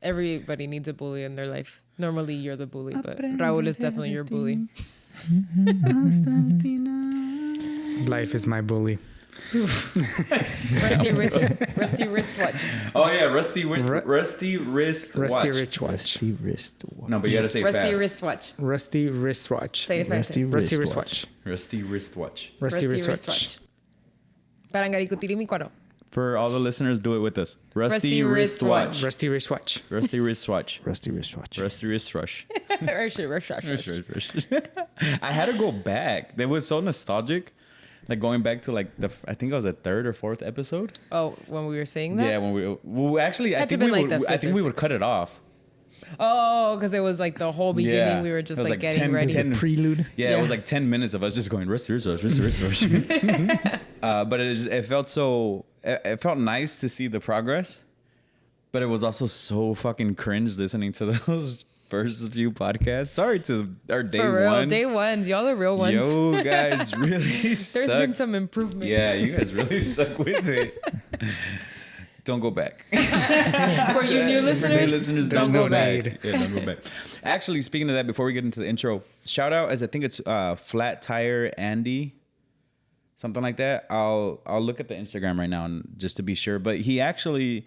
Everybody needs a bully in their life. Normally, you're the bully, but Raul is definitely your bully. Life is my bully. Rusty wrist watch. Oh yeah, rusty wrist watch. Rusty wrist watch. Rusty wrist watch. No, but you gotta say Rusty fast. wrist watch. Rusty wrist watch. Say it fast. Rusty wrist watch. Rusty wrist watch. Rusty wrist watch. Parangaricutirimicoro. For all the listeners, do it with us. Rusty wrist watch. Rusty wrist watch. Rusty wrist watch. Rusty wrist watch. Rusty wrist watch. Rush. I had to go back. It was so nostalgic. Like going back to like I think it was the 3rd or 4th episode. Oh, when we were saying that? Yeah, when we actually, I Had to think been we like would, the I think we would 5th or cut it off. Oh, because it was like the whole beginning. Yeah. We were just It was like like getting 10 ready. Prelude. Yeah, it was like 10 minutes of us just going rusty wrist watch, rusty wrist watch. But it felt so. It felt nice to see the progress, but it was also so fucking cringe listening to those first few podcasts. Sorry to our day For real, ones. day ones. Y'all are real ones. Yo, guys, really stuck. There's been some improvement. Yeah, you guys really stuck with it. Don't go back. For you new listeners, don't no go back. need. Yeah, don't go back. Actually, speaking of that, before we get into the intro, shout out as I think it's Flat Tire Andy, something like that. I'll look at the Instagram right now and just to be sure. But he actually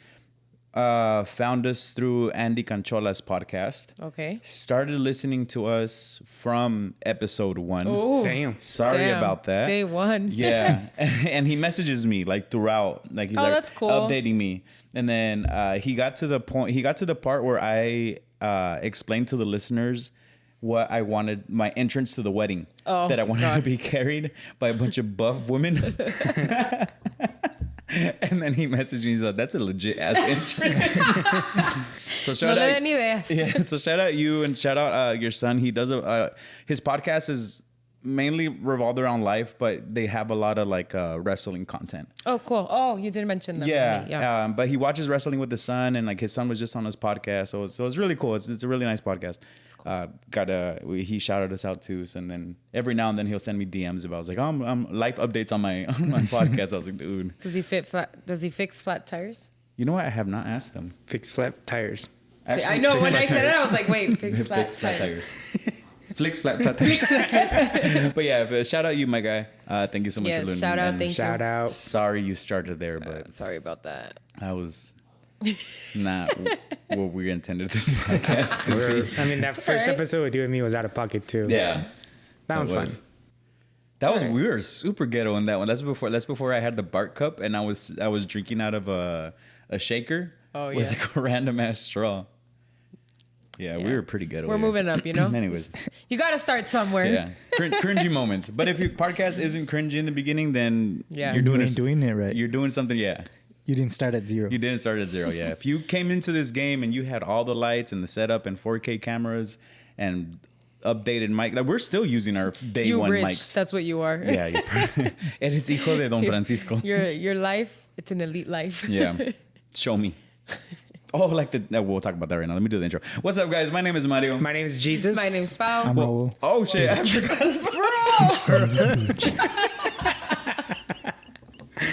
found us through Andy Canchola's podcast. Okay. Started listening to us from episode 1. Oh, Damn. Sorry about that. Day one. Yeah. And he messages me like throughout. Like he's like that's cool. updating me. And then he got to the part where I explained to the listeners what I wanted, my entrance to the wedding. Oh, that I wanted God. to be carried by a bunch of buff women. And then he messaged me. He's like, "That's a legit ass entrance." So shout No le out, den ideas. yeah. So shout out you and shout out your son. He does his podcast is mainly revolved around life, but they have a lot of like wrestling content. Oh, cool. Oh, you did mention that. Yeah. But he watches wrestling with his son, and like his son was just on his podcast, so it's really cool. It's a really nice podcast. It's cool. He shouted us out too, so, and then every now and then he'll send me DMs about. I was like, I'm life updates on my podcast. I was like, dude. Does he fix flat tires? You know what? I have not asked him. Fix flat tires. Actually, I know. fix When flat I said it, tires. I was like, wait, fix flat Fix flat tires. tires. Flicks flat tires. But yeah, but shout out you, my guy. Thank you so much Yes, for listening. shout out, and thank you. Shout out. Sorry you started there, but Sorry about that. I was not what we intended this podcast to be. I mean, that first alright. episode with you and me was out of pocket too. Yeah, That was fun. That was Alright. we were super ghetto in that one. That's before I had the Bart cup and I was drinking out of a shaker with yeah. like a random ass straw. Yeah, we Yeah. were pretty ghetto. We're here. moving up, you know? Anyways, You got to start somewhere. yeah, cringy moments. But if your podcast isn't cringy in the beginning, then Yeah. you're You doing ain't doing it right. You're doing something. Yeah, You didn't start at 0. you didn't start at 0. Yeah, if you came into this game and you had all the lights and the setup and 4K cameras and updated mic, like we're still using our day You one rich. mics. That's what you are. Yeah, eres hijo de Don Francisco. Your life, it's an elite life. Yeah, show me. Oh, like we'll talk about that right now. Let me do the intro. What's up, guys? My name is Mario. My name is Jesus. My name's Pao. I'm Raul. Oh shit! I forgot.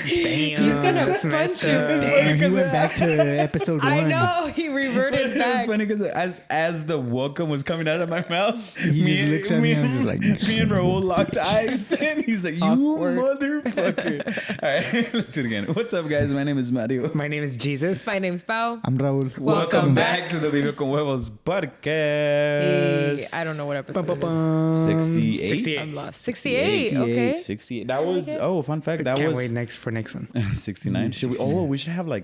Damn. He's gonna that's punch messed you. up. Damn, he went back to episode 1. I know. He reverted It was back. funny because as the welcome was coming out of my mouth, He just looks at me and I'm just like, me and Raul locked eyes, and he's like, "You Awkward. motherfucker!" All right, let's do it again. What's up, guys? My name is Mario. My name is Jesus. My name's Pao. I'm Raul. Welcome back back. to the Vive con Huevos Hey, podcast. I don't know what episode it is. 68. 68. I'm lost. 68. Okay. 68. That was fun fact. That Can't was wait for next one. 69. Should we? Oh, we should have have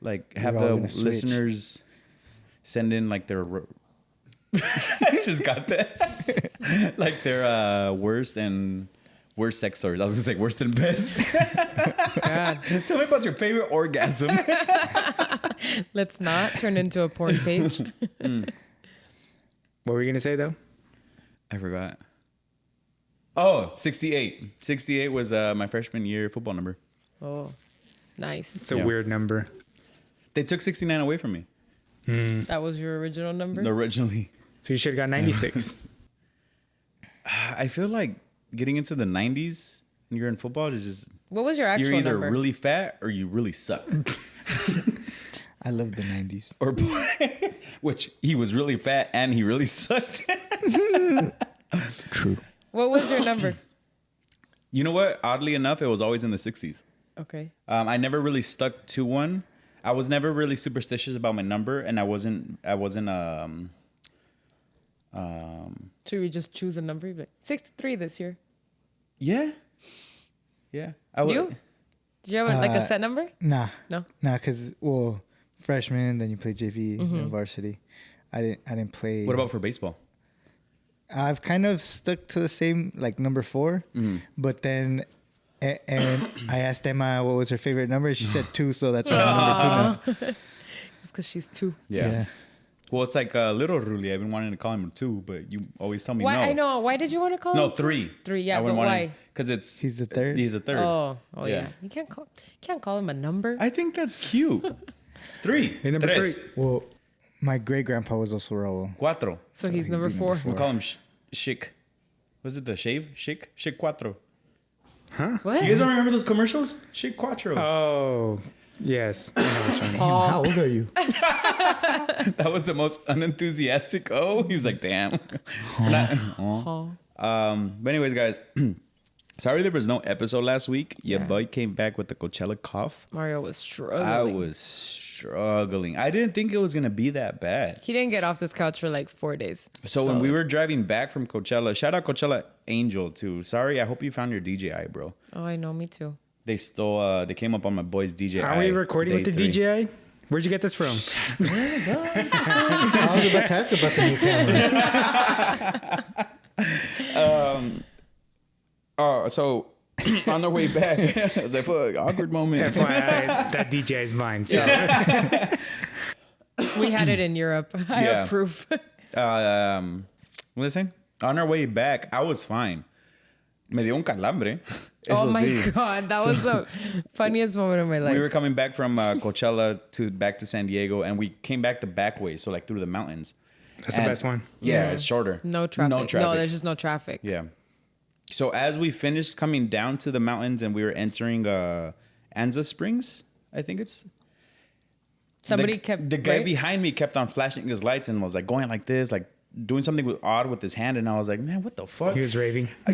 We're all the gonna switch. listeners send in like their. I just got that. Like their worst sex stories. I was gonna say worst and best. God. Tell me about your favorite orgasm. Let's not turn into a porn page. What were you gonna say though? I forgot. Oh, 68. 68 was my freshman year football number. Oh, nice. It's a Yeah. weird number. They took 69 away from me That was your original number? originally. So you should have got 96. I feel like getting into the 90s when you're in football is just What was your actual you're either number? really fat or you really suck. I love the 90s. Or which he was really fat and he really sucked. True. What was your number? You know what? Oddly enough, it was always in the 60s. Okay. I never really stuck to one. I was never really superstitious about my number, and I wasn't. Should we just choose a number? Like 63 this year. Yeah. I would. You? Did you have like a set number? Nah. No. Nah, because, well, freshman, then you play JV, then varsity. I didn't play. What about for baseball? I've kind of stuck to the same, like, number 4. But then, and I asked Emma what was her favorite number. She said 2, so that's why I'm number 2 now. It's because she's 2. Yeah. Well, it's like little Ruli. I've been wanting to call him 2, but you always tell me Why? no. I know. Why did you want to call him? No, 3. 3, yeah, but why? Because it's He's the third? He's the third. Oh, yeah. Yeah. You can't call him a number. I think that's cute. 3. Hey, number Tres. 3. Well, my great-grandpa was also Raul. 4. So he's he'd number be 4. number We call him Chic. Was it the shave? Chic? Chic 4. What? You guys don't remember those commercials? Chic 4. Oh, yes. I know which one. How old are you? That was the most unenthusiastic. Oh, he's like, damn. We're not. Oh. But anyways, guys, sorry there was no episode last week. Your Yeah. boy came back with the Coachella cough. Mario was struggling. I was struggling. I didn't think it was gonna be that bad. He didn't get off this couch for like 4 days. So when we were driving back from Coachella, shout out Coachella Angel too. Sorry, I hope you found your DJI, bro. Oh, I know. Me too. They stole. They came up on my boy's DJI. Are we recording with the day 3. DJI? Where'd you get this from? I was about to ask about the new camera. So on the way back, I was like, "Fuck, awkward moment." FYI, that DJI is mine. So. We had it in Europe. I Yeah. have proof. Listen, on our way back, I was fine. Me dio un calambre. Oh Eso my sí. God. That was the funniest moment of my life. We were coming back from Coachella back to San Diego, and we came back the back way, so like through the mountains. That's the best one. Yeah, it's shorter. no traffic. No traffic. No, there's just no traffic. Yeah. So as we finished coming down to the mountains and we were entering Anza Springs, I think it's. Somebody kept. The guy right? behind me kept on flashing his lights and was like going like this, like doing something odd with his hand, and I was like, man, what the fuck? He was raving. I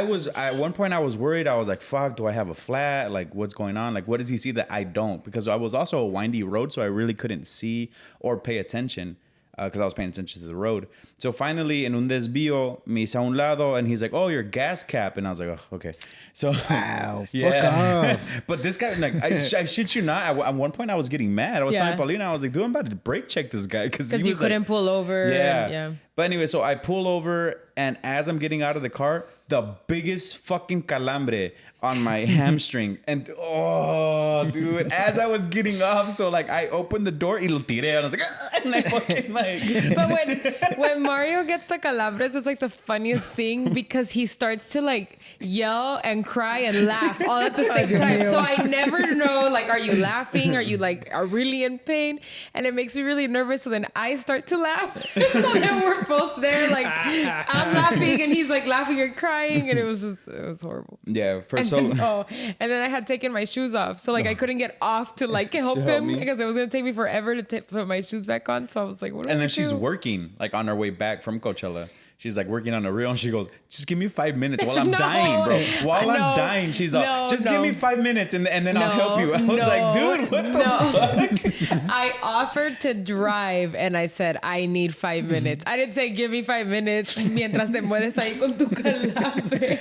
was at one point I was worried. I was like, fuck, do I have a flat? Like, what's going on? Like, what does he see that I don't? Because I was also a windy road, so I really couldn't see or pay attention because I was paying attention to the road. So finally, en un desvío, me hice a un lado, and he's like, oh, your gas cap. And I was like, oh, okay. So, Wow, fuck off. But this guy, like, I shit you not, at one point I was getting mad. I was Yeah. telling Paulina, I was like, dude, I'm about to brake check this guy. Because you couldn't pull over. Yeah. And, yeah. But anyway, so I pull over, and as I'm getting out of the car, the biggest fucking calambre on my hamstring. And oh, dude, as I was getting off, so like I opened the door, y lo tiré, and I was like, ah, and I fucking like. But when Mario gets the calabres, it's like the funniest thing because he starts to like yell and cry and laugh all at the same time. So I never know, like, are you laughing? Are you like are really in pain? And it makes me really nervous. So then I start to laugh. So then we're both there, like I'm laughing and he's like laughing and crying, and it was horrible. Yeah, And then I had taken my shoes off, so like I couldn't get off to like help him me. because it was gonna take me forever to put my shoes back on. So I was like, what? And then she's working like on her way back from Coachella. She's like working on a reel, and she goes, "Just give me 5 minutes while I'm No. dying, bro. While I'm No. dying." She's like, No, "Just no. give me 5 minutes, and then I'll help you." I was like, "Dude, what the fuck?" I offered to drive, and I said I need 5 minutes. I didn't say give me 5 minutes mientras te mueres ahí con tu calambre.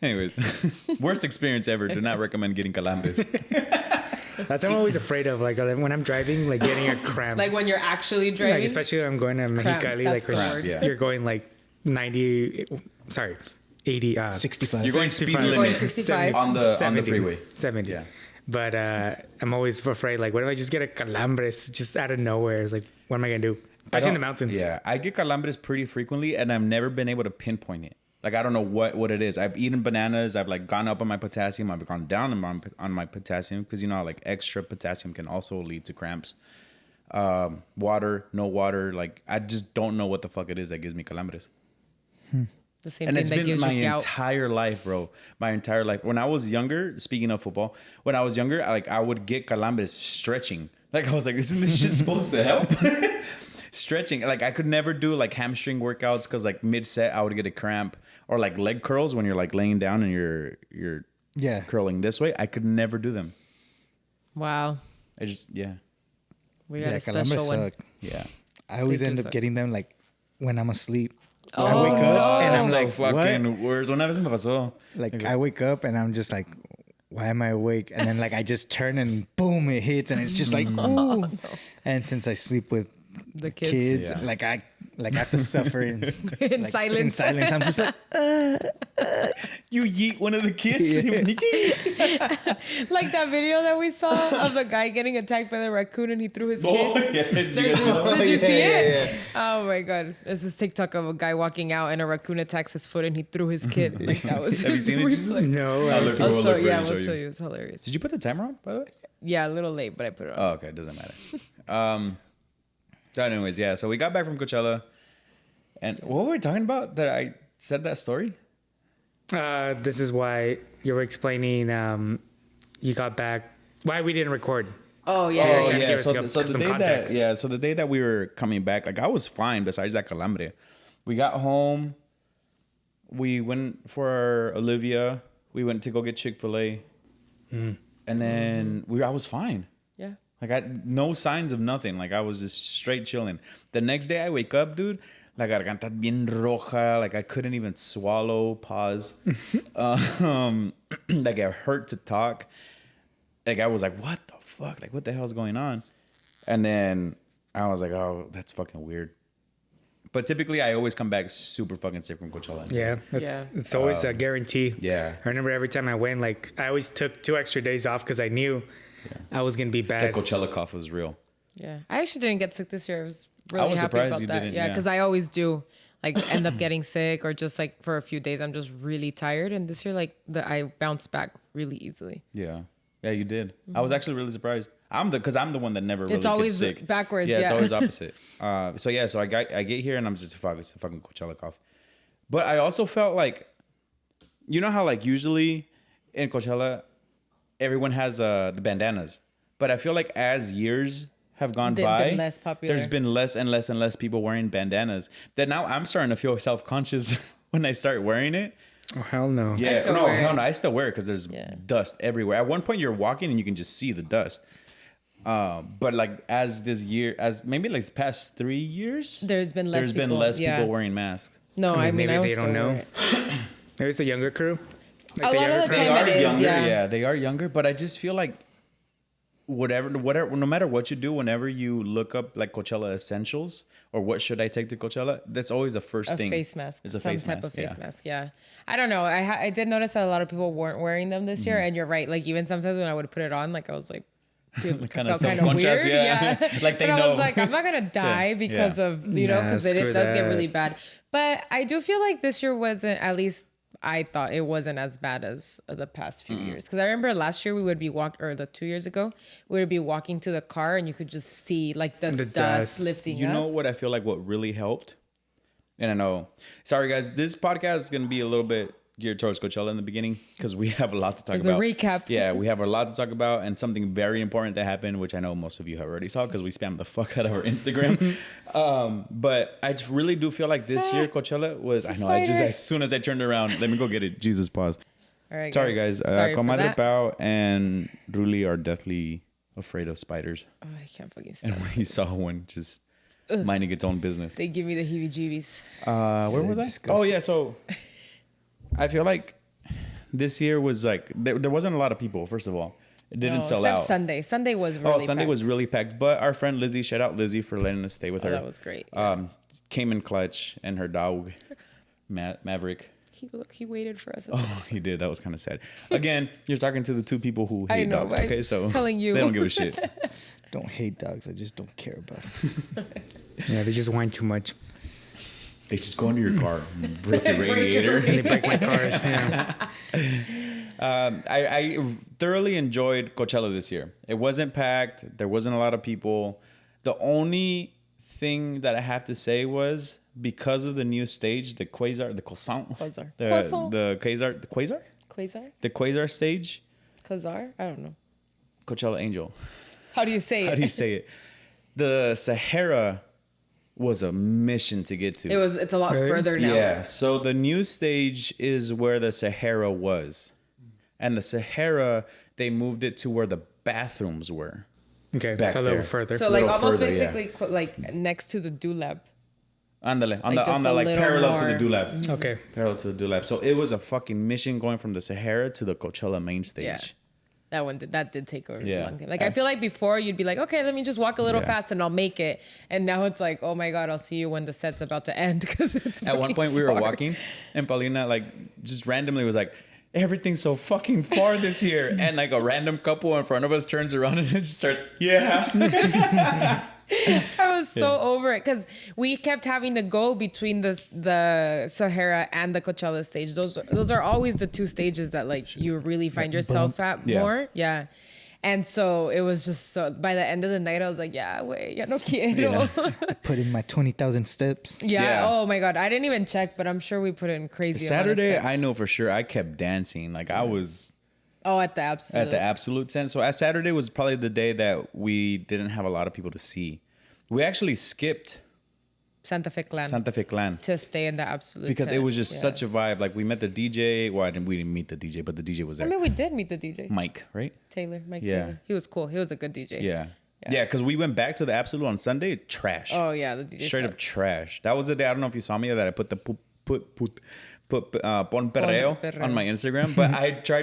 Anyways, worst experience ever. Do not recommend getting calambres. That's what I'm always afraid of. Like when I'm driving, like getting a cramp. Like when you're actually driving. Like especially when I'm going to Mexicali, That's like the word. Yeah. you're going like 80, 65. You're going speed 65. limit. You're going 65. on the freeway. 70. Yeah. But I'm always afraid, like, what if I just get a calambres just out of nowhere? It's like, what am I going to do? Especially in the mountains. Yeah, I get calambres pretty frequently, and I've never been able to pinpoint it. Like, I don't know what it is. I've eaten bananas. I've like gone up on my potassium. I've gone down on my potassium because you know like extra potassium can also lead to cramps. Water, no water. Like I just don't know what the fuck it is that gives me calambres. The same And thing it's that been gives my you gout. entire life, bro. My entire life. When I was younger, speaking of football, when I was younger, I would get calambres stretching. Like, I was like, isn't this shit supposed to help? Stretching. Like, I could never do like hamstring workouts because like mid-set, I would get a cramp. Or like leg curls when you're like laying down and you're curling this way. I could never do them. Wow. I just, We got a calambres special one. suck. Yeah. I always They do end up suck. getting them like when I'm asleep. Oh, I wake up and I'm So like, fucking what? worse. Una vez me pasó. Like I wake up and I'm just like, why am I awake? And then like I just turn and boom, it hits and it's just like, ooh. And since I sleep with The kids. Yeah. like I have to suffer in In like, silence. In silence, I'm just like, You yeet one of the kids. Like that video that we saw of the guy getting attacked by the raccoon and he threw his Oh, kid. yeah. Did you see yeah, it? Oh my god! There's this TikTok of a guy walking out and a raccoon attacks his foot and he threw his kid. Like that was. Have you his seen it, Jesus? reflex. No. I'll show you. Yeah, we'll show you. It's hilarious. Did you put the timer on, by the way? Yeah, a little late, but I put it on. Oh, okay. It doesn't matter. But anyways, yeah. So we got back from Coachella. And what were we talking about that I said that story? This is why you were explaining you got back, why we didn't record. Oh So, yeah. yeah. Give us So some the day context. so the day that we were coming back, like I was fine besides that calambre. We got home. We went for Olivia. We went to go get Chick-fil-A. And then I was fine. Yeah. Like I had no signs of nothing. Like I was just straight chilling. The next day I wake up, dude, la garganta bien roja. Like I couldn't even swallow. Pause. Like it hurt to talk. Like I was like, what the fuck? Like what the hell's going on? And then I was like, oh, that's fucking weird. But typically I always come back super fucking sick from Coachella. Yeah, it's always a guarantee. Yeah. I remember every time I went, like I always took 2 extra days off because I knew I was gonna be The bad. Coachella cough was real. Yeah. I actually didn't get sick this year. I was really happy surprised about you that. didn't, Yeah, yeah. because I always do. Like end up getting sick or just like for a few days I'm just really tired. And this year like I bounced back really easily. Yeah. Yeah, you did. I was actually really surprised. Because I'm the one that never really It's always gets sick. backwards, Yeah, it's yeah. always opposite. So I get here and I'm just it's a fucking Coachella cough. But I also felt like, you know how like usually in Coachella everyone has the bandanas, but I feel like as years have gone They've by, been less popular. there's been less and less and less people wearing bandanas. That now I'm starting to feel self-conscious when I start wearing it. Oh hell no! Yeah, still no, wear it. hell no, I still wear it because there's Yeah. dust everywhere. At one point, you're walking and you can just see the dust. But like as maybe like the past 3 years, There's been less been people, less yeah. people wearing masks. No, I mean maybe I they was don't still know. wear it. Maybe it's the younger crew. A lot of the They time are it is, younger, yeah. they are younger. But I just feel like whatever, no matter what you do, whenever you look up like Coachella essentials or what should I take to Coachella, that's always the first A thing. face mask, It's a some face type mask, of face yeah. mask. Yeah, I don't know. I did notice that a lot of people weren't wearing them this year, and you're right. Like even sometimes when I would put it on, like I was like, Kinda felt kind of self-conscious, weird. yeah. Like they but I know. was like, I'm not gonna die because of because it screw does get that. really bad. But I do feel like this year wasn't, at least I thought it wasn't as bad as the past few years. Because I remember last year we would be the 2 years ago we would be walking to the car and you could just see like the The dust dust. lifting You up. know what I feel like what really helped? And I know, sorry guys, this podcast is going to be a little bit geared towards Coachella in the beginning because we have a lot to talk There's about. a recap. Yeah, we have a lot to talk about and something very important that happened, which I know most of you have already saw because we spammed the fuck out of our Instagram. But I just really do feel like this year Coachella was, I know, as soon as I turned around, let me go get it. Jesus, pause. All right, Sorry guys, Sorry for Comadre that. Pao and Ruli are deathly afraid of spiders. Oh, I can't fucking stand And it. we saw one just minding its own business. They give me the heebie-jeebies. Where was I? disgusting. Oh yeah, so I feel like this year was like there wasn't a lot of people. First of all, it didn't sell except out. Sunday. Sunday was really Sunday packed. was really packed. But our friend Lizzie, shout out Lizzie for letting us stay with her. that was great. Came in clutch and her dog, Maverick. He waited for us. Oh, he did. That was kind of sad. Again, you're talking to the two people who I hate know, dogs. but I'm Okay, just so telling you. they don't give a shit. Don't hate dogs. I just don't care about them. Yeah, they just whine too much. They just go into your car and break your radiator. And they break my cars. Yeah. I thoroughly enjoyed Coachella this year. It wasn't packed. There wasn't a lot of people. The only thing that I have to say was because of the new stage, the Quasar, the Croissant, Quasar. the Croissant. the Quasar, the Quasar, Quasar? the Quasar stage, Quasar? I don't know. Coachella Angel. How do you say it? How do you say it? The Sahara was a mission to get to. It's a lot further now. Yeah. So the new stage is where the Sahara was, and the Sahara they moved it to where the bathrooms were. Okay, Back so a little there. further. So like Little almost further, yeah. basically like next to the Dulab. Andale, on Like the just a like little parallel to more. the Dulab. Okay. Parallel to the Dulab. So it was a fucking mission going from the Sahara to the Coachella main stage. Yeah. That did take a Yeah. long time. Like I feel like before you'd be like, okay, let me just walk a little Yeah. fast and I'll make it. And now it's like, oh my god, I'll see you when the set's about to end because it's. At one fucking point we were far. walking and Paulina like just randomly was like, everything's so fucking far this year. And like a random couple in front of us turns around and it just starts, yeah. I was so over it because we kept having to go between the Sahara and the Coachella stage. Those are always the two stages that like you really find yourself at Yeah. more. Yeah. And so it was just so by the end of the night, I was like, yeah, wait, ya no quiero. I put in my 20,000 steps. Yeah. Yeah. Oh my God. I didn't even check, but I'm sure we put in crazy amount of Saturday, steps. I know for sure I kept dancing. Like I was Oh, at the absolute. at the absolute sense. So as Saturday was probably the day that we didn't have a lot of people to see. We actually skipped Santa Fe Clan. Santa Fe Clan to stay in the absolute. because it tent. was just Yeah. such a vibe. Like we met the DJ. Well, we didn't meet the DJ, but the DJ was I there. mean, we did meet the DJ. Mike, right? Mike Yeah. Taylor. He was cool. He was a good DJ. Yeah. Yeah, because we went back to the Absolute on Sunday. Trash. Oh yeah, the DJ Straight up sucked. trash. That was the day. I don't know if you saw me that I put the pon perreo Perreo. on my Instagram, but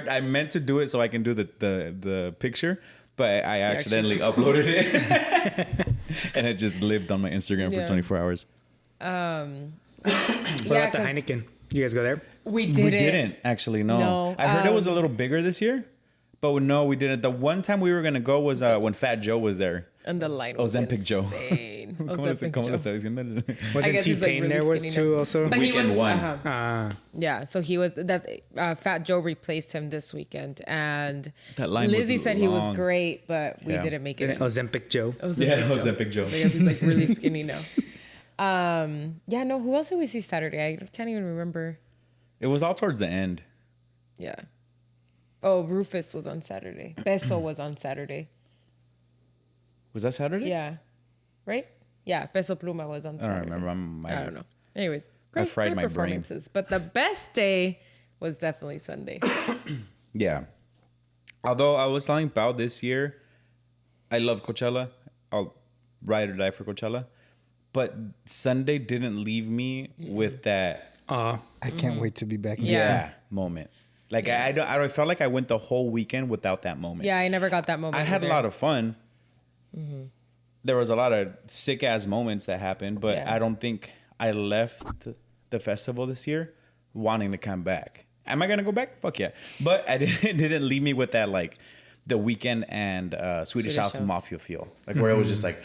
I meant to do it so I can do the picture, but I accidentally uploaded it, and it just lived on my Instagram Yeah. for 24 hours. What Yeah, about the 'cause Heineken? You guys go there? We didn't. We didn't actually. No, I heard it was a little bigger this year, but no, we didn't. The one time we were gonna go was when Fat Joe was there. And the line was Ozempic Joe. insane. ¿Cómo Ozempic lo Joe. está diciendo? Wasn't guess he's, like, T-Pain really there was skinny too now. also? But he Weekend was one. yeah. So he was that Fat Joe replaced him this weekend, and That line was Lizzie said he was long. great, but we Yeah. didn't make it. Ozempic Joe. Yeah, Ozempic Joe. I guess he's like really skinny now. Yeah, no. Who else did we see Saturday? I can't even remember. It was all towards the end. Yeah. Oh, Rufus was on Saturday. Beso was on Saturday. Was that Saturday? Yeah. Right? Yeah. Peso Pluma was on I Saturday. don't remember. I don't know. Anyways, I fried my brain. performances. But the best day was definitely Sunday. Yeah. Although I was telling Pao this year, I love Coachella. I'll ride or die for Coachella. But Sunday didn't leave me with that I can't wait to be back. in Yeah. moment. Like I felt like I went the whole weekend without that moment. Yeah, I never got that moment. I had a either. lot of fun. There was a lot of sick ass moments that happened, but Yeah. I don't think I left the festival this year wanting to come back. Am I gonna go back? Fuck yeah! But I didn't leave me with that like the weekend and Swedish House Mafia feel, like where it was just like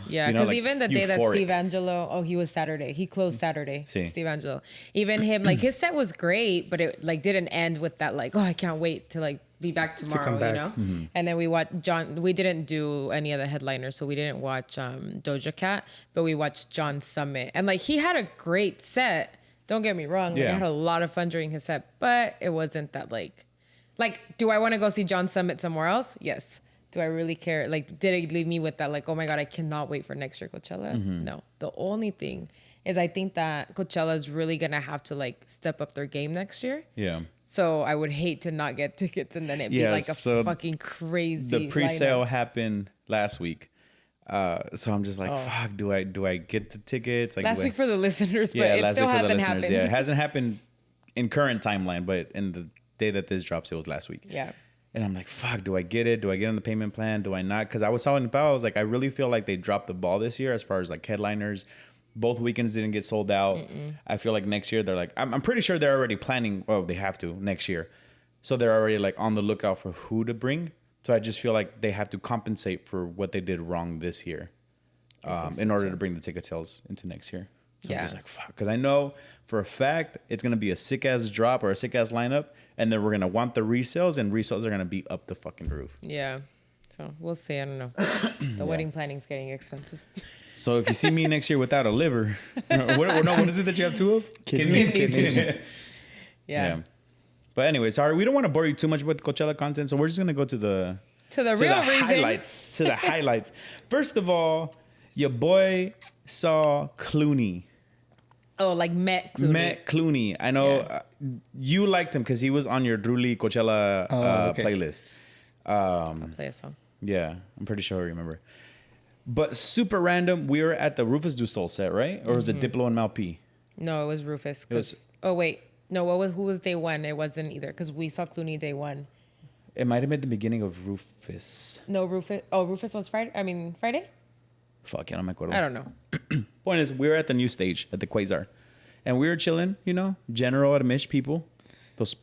Yeah, you know, because like, even the day that euphoric. Steve Angelo, he was Saturday. He closed Saturday. Sí. Steve Angelo. Even him, like his set was great, but it like didn't end with that like, oh, I can't wait to like be back tomorrow, come back. you know? And then we watched John. We didn't do any of the headliners, so we didn't watch Doja Cat, but we watched John Summit, and like he had a great set. Don't get me wrong. Like, Yeah. I had a lot of fun during his set, but it wasn't that like, do I want to go see John Summit somewhere else? Yes. Do I really care? Like, did it leave me with that like, oh my God, I cannot wait for next year Coachella? No. The only thing is I think that Coachella is really going to have to like step up their game next year. Yeah. So I would hate to not get tickets and then it be Yeah, like a so fucking crazy The pre-sale lineup. happened last week, so I'm just like, fuck. Do I get the tickets? Like, Last do I- week for the listeners, but yeah, it last still week for the hasn't listeners. happened. Yeah, it hasn't happened in current timeline, but in the day that this drops, it was last week. Yeah. And I'm like, fuck, do I get it? Do I get on the payment plan? Do I not? Because I was telling Pao, I was like, I really feel like they dropped the ball this year as far as like headliners. Both weekends didn't get sold out. I feel like next year they're like, I'm pretty sure they're already planning. Well, they have to next year. So they're already like on the lookout for who to bring. So I just feel like they have to compensate for what they did wrong this year in order to bring the ticket sales into next year. So Yeah. I'm just like, fuck. Because I know for a fact it's going to be a sick ass drop or a sick ass lineup. And then we're going to want the resales, and resales are going to be up the fucking roof. Yeah. So we'll see. I don't know. The wedding planning's getting expensive. So if you see me next year without a liver, what is it that you have two of? Kidneys. Yeah. But anyway, sorry, we don't want to bore you too much with Coachella content, so we're just gonna go to the real reason. highlights. To the highlights. First of all, your boy saw Clooney. Oh, like met Clooney. Met Clooney. I know you liked him because he was on your Drooly Coachella playlist. I'll play a song. Yeah, I'm pretty sure I remember. But super random, we were at the Rufus Du Sol set, right? Or was it Diplo and Mal P? No, it was Rufus. was- Oh, wait. No, who was day one? It wasn't either because we saw Clooney day one. It might have been the beginning of Rufus. No, Rufus. Oh, Rufus was Friday? Fuck, I don't remember. I don't know. Point is, we were at the new stage at the Quasar. And we were chilling, you know, general Amish people. Los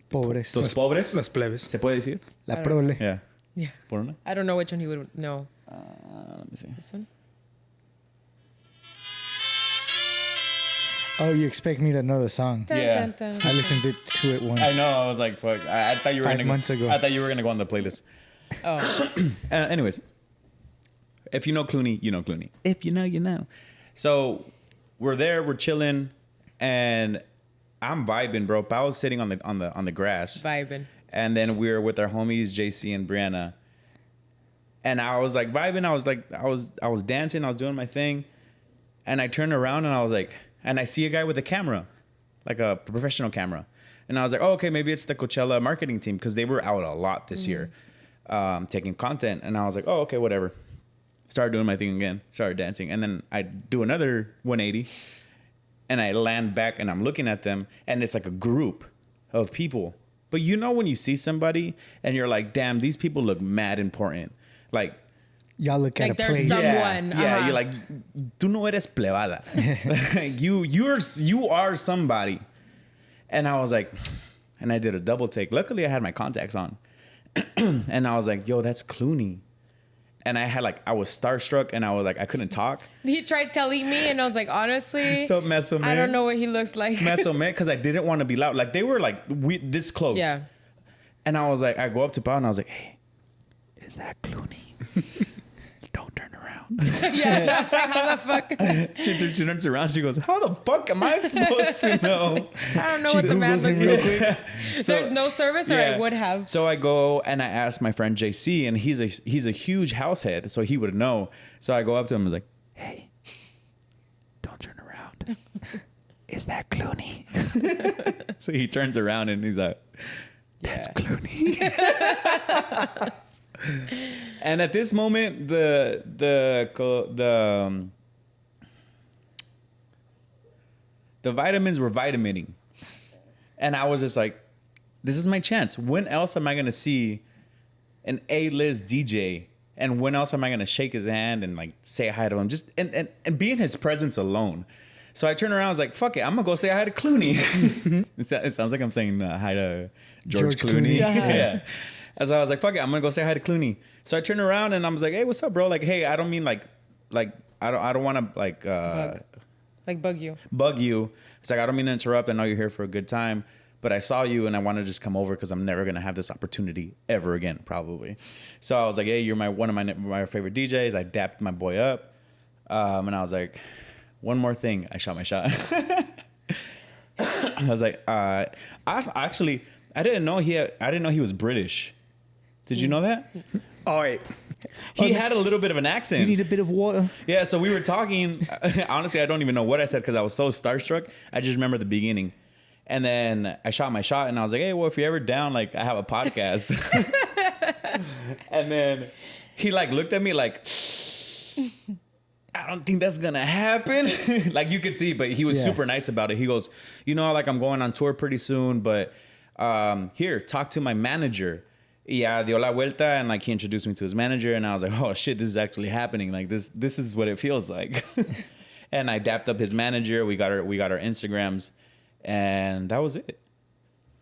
Pobres. pobres. Los plebes. ¿Se puede decir? La prole. Yeah. Yeah. Por una? I don't know which one he would know. Let me see. This one? Oh, you expect me to know the song? Dun, Yeah. dun, dun. I listened to it once. I know. I was like, fuck. I thought you were 5 months ago. I thought you were gonna go on the playlist. Oh. Anyways, if you know Clooney, you know Clooney. If you know, you know. So we're there, we're chilling, and I'm vibing, bro. I was sitting on the grass, Vibing. and then we were with our homies JC and Brianna, and I was like vibing. I was dancing. I was doing my thing, and I turned around and I was like, and I see a guy with a camera, like a professional camera, and I was like, oh, okay, maybe it's the Coachella marketing team because they were out a lot this year, taking content, and I was like, oh, okay, whatever. Started doing my thing again. Started dancing, and then I do another 180, and I land back, and I'm looking at them, and it's like a group of people. But you know when you see somebody, and you're like, damn, these people look mad important. Like, Y'all look Like at a there's place. some- yeah, Someone, yeah, uh-huh. you're like, tú no eres plebada. you are somebody. And I was like, and I did a double take. Luckily, I had my contacts on, and I was like, yo, that's Clooney. And I was starstruck, and I was like, I couldn't talk. He tried telling me, and I was like, honestly, So meso, man. I don't know what he looks like. Meso, man, because I didn't want to be loud. Like they were like this close. Yeah. And I was like, I go up to Pao, and I was like, hey, is that Clooney? Don't turn around. Yeah, that's like, how the fuck? She turns around. She goes, how the fuck am I supposed to know? I don't know She what the man Googles looks him real like. quick. There's no service, or I would have. So I go and I ask my friend JC, and he's a huge house head, so he would know. So I go up to him and was like, hey, don't turn around. Is that Clooney? So he turns around and he's like, that's Yeah. Clooney. And at this moment, the vitamins were vitamining, and I was just like, this is my chance. When else am I gonna see an A-list DJ? And when else am I gonna shake his hand and like say hi to him? Just and be in his presence alone. So I turned around, I was like, fuck it, I'm gonna go say hi to Clooney. It sounds like I'm saying hi to George Clooney. Yeah. And so I was like, fuck it, I'm gonna go say hi to Clooney. So I turned around and I was like, hey, what's up, bro? Like, hey, I don't mean like I don't wanna like Bug you. bug you. It's like, I don't mean to interrupt. I know you're here for a good time, but I saw you and I want to just come over because I'm never going to have this opportunity ever again, probably. So I was like, hey, you're one of my favorite DJs. I dapped my boy up. And I was like, one more thing. I shot my shot. I was like, I didn't know he was British. Did you know that? All right. He had a little bit of an accent. You need a bit of water. Yeah, so we were talking. Honestly, I don't even know what I said because I was so starstruck. I just remember the beginning. And then I shot my shot and I was like, hey, well, if you're ever down, like, I have a podcast. And then he, like, looked at me like, I don't think that's going to happen. Like, you could see, but he was super nice about it. He goes, you know, like, I'm going on tour pretty soon, but here, talk to my manager. Yeah, dio la vuelta, and like he introduced me to his manager, and I was like, oh shit, this is actually happening. Like this is what it feels like. And I dapped up his manager. We got our Instagrams, and that was it.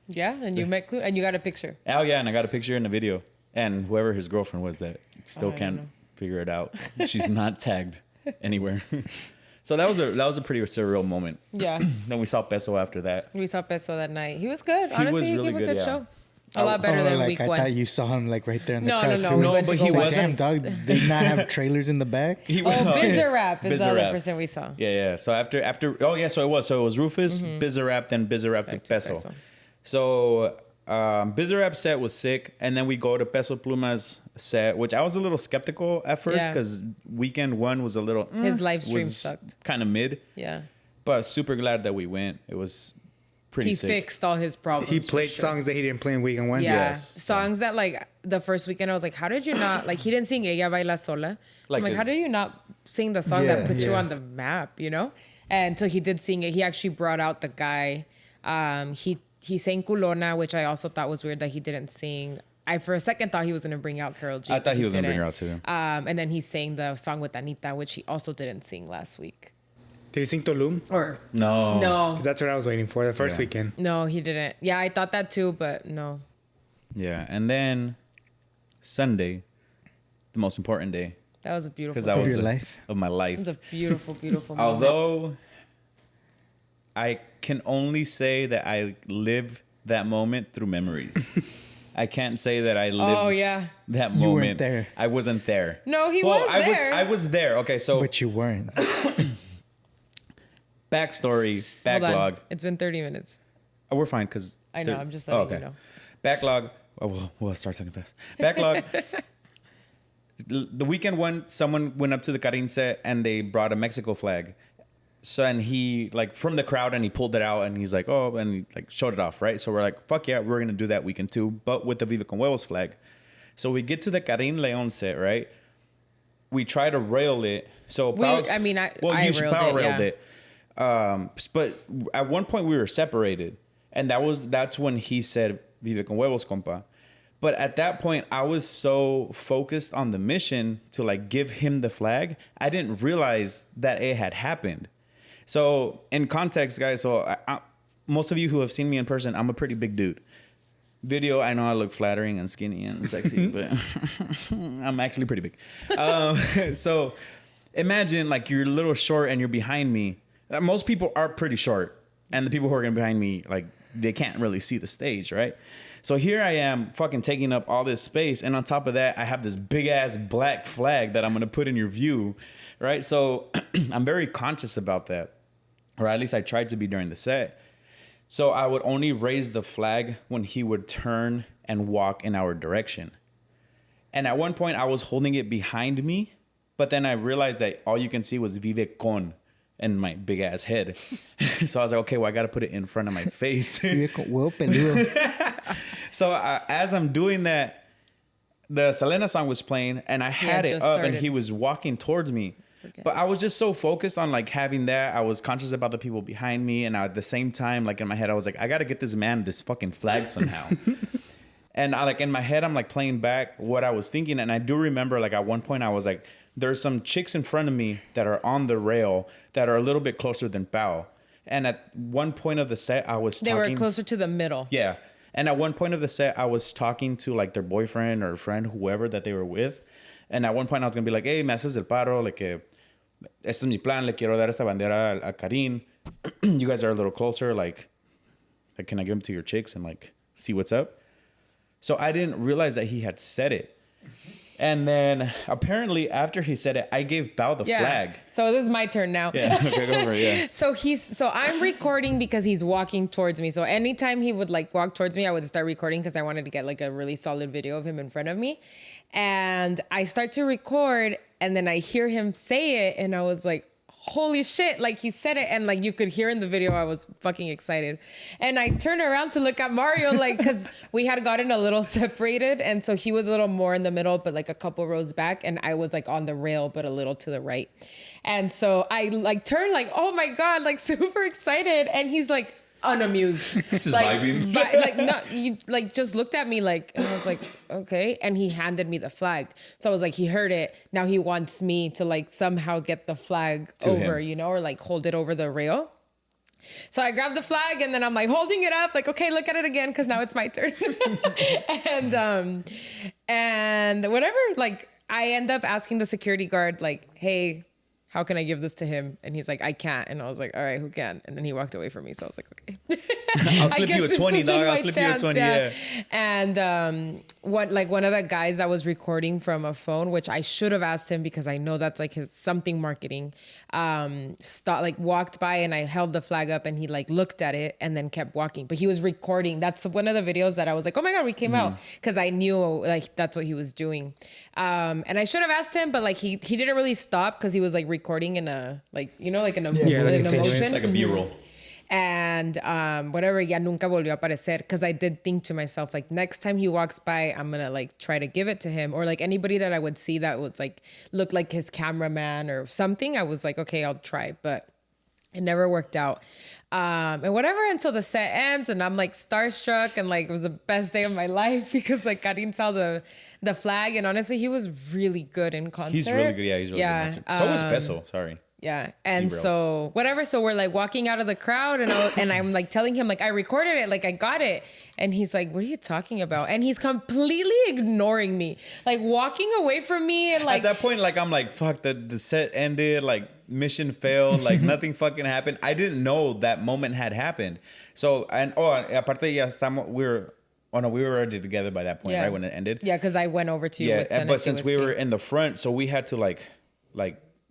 Yeah, and you met Clooney, and you got a picture. Oh yeah, and I got a picture in the video, and whoever his girlfriend was that still I don't can't know. figure it out. She's not tagged anywhere. So that was a pretty surreal moment. Yeah. Then we saw Peso after that. We saw Peso that night. He was good. Honestly, he really gave a good, good yeah. show. A lot better than like week I one. thought you saw him like right there in the No, crowd no, too. we No, went but to he go wasn't. watch Damn, it. dog. They not have trailers in the back. He Oh, was Bizarrap is the other Bizarrap. person we saw. Yeah. So after oh yeah, so it was Rufus, Bizarrap, then Bizarrap to Back to Peso. Peso. So Bizarrap's set was sick, and then we go to Peso Pluma's set, which I was a little skeptical at first Yeah. because weekend one was a little His live stream sucked. kind of mid, Yeah. but super glad that we went. It was pretty He sick. fixed all his problems. He for played sure. songs that he didn't play in weekend one. Yeah. Yes. Songs that like the first weekend I was like, how did you not like he didn't sing Ella Baila Sola. Like I'm like, how his- did you not sing the song Yeah, that put you yeah. on the map, you know? And so he did sing it. He actually brought out the guy. He sang Culona, which I also thought was weird that he didn't sing. I for a second thought he was gonna bring out Karol G. I thought but he was gonna bring didn't. her out too. And then he sang the song with Anita, which he also didn't sing last week. Did he sing Tulum? Or No. no, 'Cause that's what I was waiting for the first Yeah. weekend. no, he didn't. Yeah, I thought that too, but no. Yeah, and then Sunday, the most important day, That was a beautiful. because that Of was your a- life. of my life. It was a beautiful, beautiful moment. Although I can only say that I live that moment through memories. I can't say that I lived Oh yeah. that You moment. weren't there. I wasn't there. No, he was there. I was there. Okay, so But you weren't. backstory, Hold on. backlog. It's been 30 minutes. Oh, we're fine because I know, I'm just letting you know. Backlog. Oh, we'll start talking fast. Backlog. The weekend one, someone went up to the Carin set and they brought a Mexico flag. So and he like from the crowd and he pulled it out and he's like, oh, and he like showed it off, right? So we're like, fuck yeah, we're gonna do that weekend too, but with the Vive con Huevos flag. So we get to the Carin Leons set, right? We try to rail it. So We- Pau's- I mean, I you railed Pau it, railed yeah. it. But at one point we were separated, and that's when he said "Vive con Huevos, compa." But at that point, I was so focused on the mission to like give him the flag, I didn't realize that it had happened. So in context, guys, so most of you who have seen me in person, I'm a pretty big dude. Video, I know I look flattering and skinny and sexy, but I'm actually pretty big. So imagine like you're a little short and you're behind me. Most people are pretty short, and the people who are going to be behind me, like they can't really see the stage, right? So here I am fucking taking up all this space, and on top of that, I have this big ass black flag that I'm going to put in your view, right? So I'm very conscious about that, or at least I tried to be during the set. So I would only raise the flag when he would turn and walk in our direction. And at one point I was holding it behind me, but then I realized that all you can see was Vive con and my big ass head. So I was like, okay, well, I got to put it in front of my face. Well, peludo. So as I'm doing that, the Selena song was playing and I had it just up and started. he was walking towards me. But I was just so focused on like having that. I was conscious about the people behind me. And at the same time, like in my head, I was like, I got to get this man this fucking flag somehow. And I like in my head, I'm like playing back what I was thinking. And I do remember like at one point I was like, there's some chicks in front of me that are on the rail that are a little bit closer than Pao. And at one point of the set, I was They talking. were closer to the middle. Yeah. And at one point of the set, I was talking to like their boyfriend or friend, whoever that they were with. And at one point I was going to be like, hey, me haces el paro, like, este es mi plan, le quiero dar esta bandera a Carin. You guys are a little closer, like, can I give them to your chicks and like see what's up? So I didn't realize that he had said it. And then apparently after he said it, I gave Bao the flag. So this is my turn now. Yeah, okay, go for it, yeah. So I'm recording because he's walking towards me. So anytime he would like walk towards me, I would start recording because I wanted to get like a really solid video of him in front of me. And I start to record and then I hear him say it and I was like, holy shit, like he said it and like you could hear in the video I was fucking excited. And I turned around to look at Mario like because we had gotten a little separated and so he was a little more in the middle but like a couple rows back and I was like on the rail but a little to the right. And so I like turned like, oh my God, like super excited and he's like unamused. Just like, vibing. like no, he like just looked at me like and I was like, okay. And he handed me the flag. So I was like, he heard it. Now he wants me to like somehow get the flag To over, him. you know, or like hold it over the rail. So I grabbed the flag and then I'm like holding it up, like, okay, look at it again, because now it's my turn. and whatever, like I end up asking the security guard, like, hey, how can I give this to him? And he's like, I can't. And I was like, all right, who can? And then he walked away from me. So I was like, okay. I'll slip you a 20, dog. I'll slip you a 20. Yeah. And one of the guys that was recording from a phone, which I should have asked him because I know that's like his something marketing, walked by and I held the flag up and he like looked at it and then kept walking. But he was recording. That's one of the videos that I was like, oh my God, we came out. Because I knew like that's what he was doing. And I should have asked him, but like he didn't really stop because he was like recording in a like, you know, like in a motion. Like a B-roll. And whatever, ya nunca volvió a aparecer. Because I did think to myself, like, next time he walks by, I'm going to, like, try to give it to him. Or, like, anybody that I would see that would, like, look like his cameraman or something, I was like, okay, I'll try. But it never worked out. And whatever, until the set ends. And I'm, like, starstruck. And, like, it was the best day of my life. Because, like, Carin saw the flag. And, honestly, he was really good in concert. He's really good. Yeah, he's really good in concert. So was Peso. Sorry. Yeah. And so whatever. So we're like walking out of the crowd and I'm like telling him like, I recorded it. Like I got it. And he's like, what are you talking about? And he's completely ignoring me, like walking away from me. And like at that point, like, I'm like, fuck, the set ended, like mission failed, like nothing fucking happened. I didn't know that moment had happened. So, and aparte ya estamos, we were already together by that point, right? When it ended. Yeah. Cause I went over to you with Tennessee but since whiskey. we were in the front, so we had to like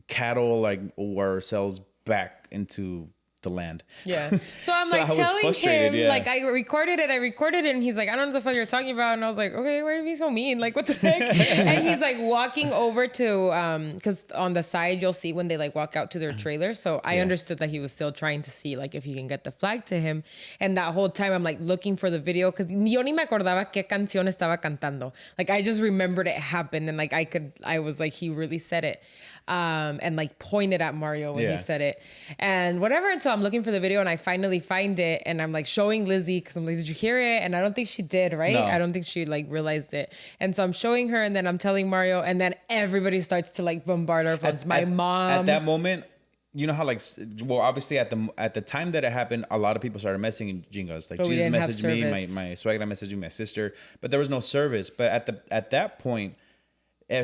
cattle like ourselves back into the land. Yeah. So I'm like telling him, like I recorded it, and he's like, I don't know what the fuck you're talking about. And I was like, okay, why are you being so mean? Like, what the heck? And he's like walking over to, because on the side you'll see when they like walk out to their trailer. So I understood that he was still trying to see like if he can get the flag to him. And that whole time I'm like looking for the video because yo ni me acordaba qué canción estaba cantando. Like I just remembered it happened and like I was like, he really said it. And like pointed at Mario when he said it and whatever. And so I'm looking for the video and I finally find it and I'm like showing Lizzie because I'm like, did you hear it? And I don't think she did, right? No. I don't think she like realized it. And so I'm showing her and then I'm telling Mario and then everybody starts to like bombard our phones. My mom. At that moment, you know how like, well, obviously at the time that it happened, a lot of people started messaging us. Like Jesus messaged me, my suegra messaged me, my sister, but there was no service. But at that point,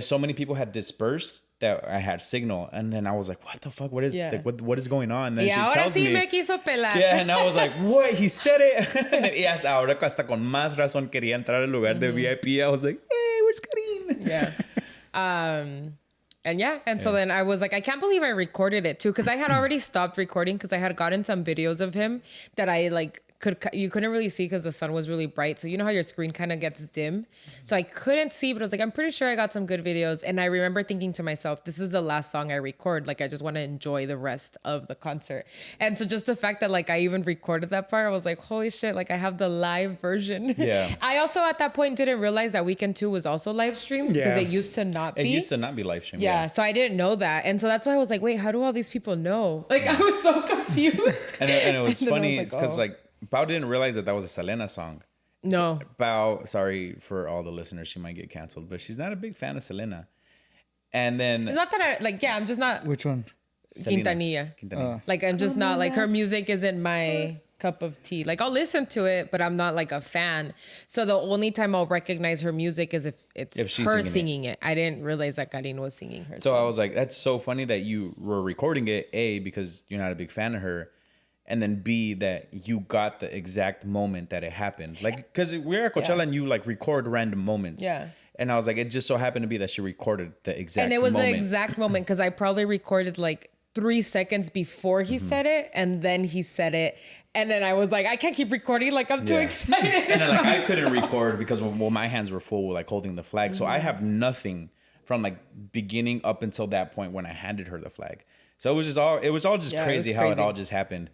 so many people had dispersed that I had signal, and then I was like, "What the fuck? What is like, what is going on?" And then she tells me, me quiso pelar. Yeah, and I was like, "What? He said it." Y hasta con más razón quería entrar al lugar de VIP. I was like, "Hey, where's Carin?" Yeah. And so then I was like, I can't believe I recorded it too, because I had already stopped recording because I had gotten some videos of him that I like. You couldn't really see because the sun was really bright. So you know how your screen kind of gets dim. So I couldn't see, but I was like, I'm pretty sure I got some good videos. And I remember thinking to myself, this is the last song I record. Like, I just want to enjoy the rest of the concert. And so just the fact that like I even recorded that part, I was like, holy shit, like I have the live version. Yeah. I also at that point didn't realize that Weekend 2 was also live streamed because it used to not be. It used to not be live streamed. Yeah. So I didn't know that. And so that's why I was like, wait, how do all these people know? Like I was so confused. and it was funny because like, Pao didn't realize that was a Selena song. No. Pao, sorry for all the listeners, she might get canceled, but she's not a big fan of Selena. And then... It's not that I'm just not... Which one? Quintanilla. Like, I'm just not, like, her music isn't my cup of tea. Like, I'll listen to it, but I'm not, like, a fan. So the only time I'll recognize her music is if she's her singing it. I didn't realize that Carin was singing her song. I was like, that's so funny that you were recording it, A, because you're not a big fan of her, and then B, that you got the exact moment that it happened. Like, because we're at Coachella and you like record random moments. Yeah. And I was like, it just so happened to be that she recorded the exact moment. And it was the exact moment because I probably recorded like 3 seconds before he said it. And then he said it. And then I was like, I can't keep recording. Like, I'm too excited. And then like, I couldn't record because my hands were full, like holding the flag. So I have nothing from like beginning up until that point when I handed her the flag. So it was all just crazy how it all just happened.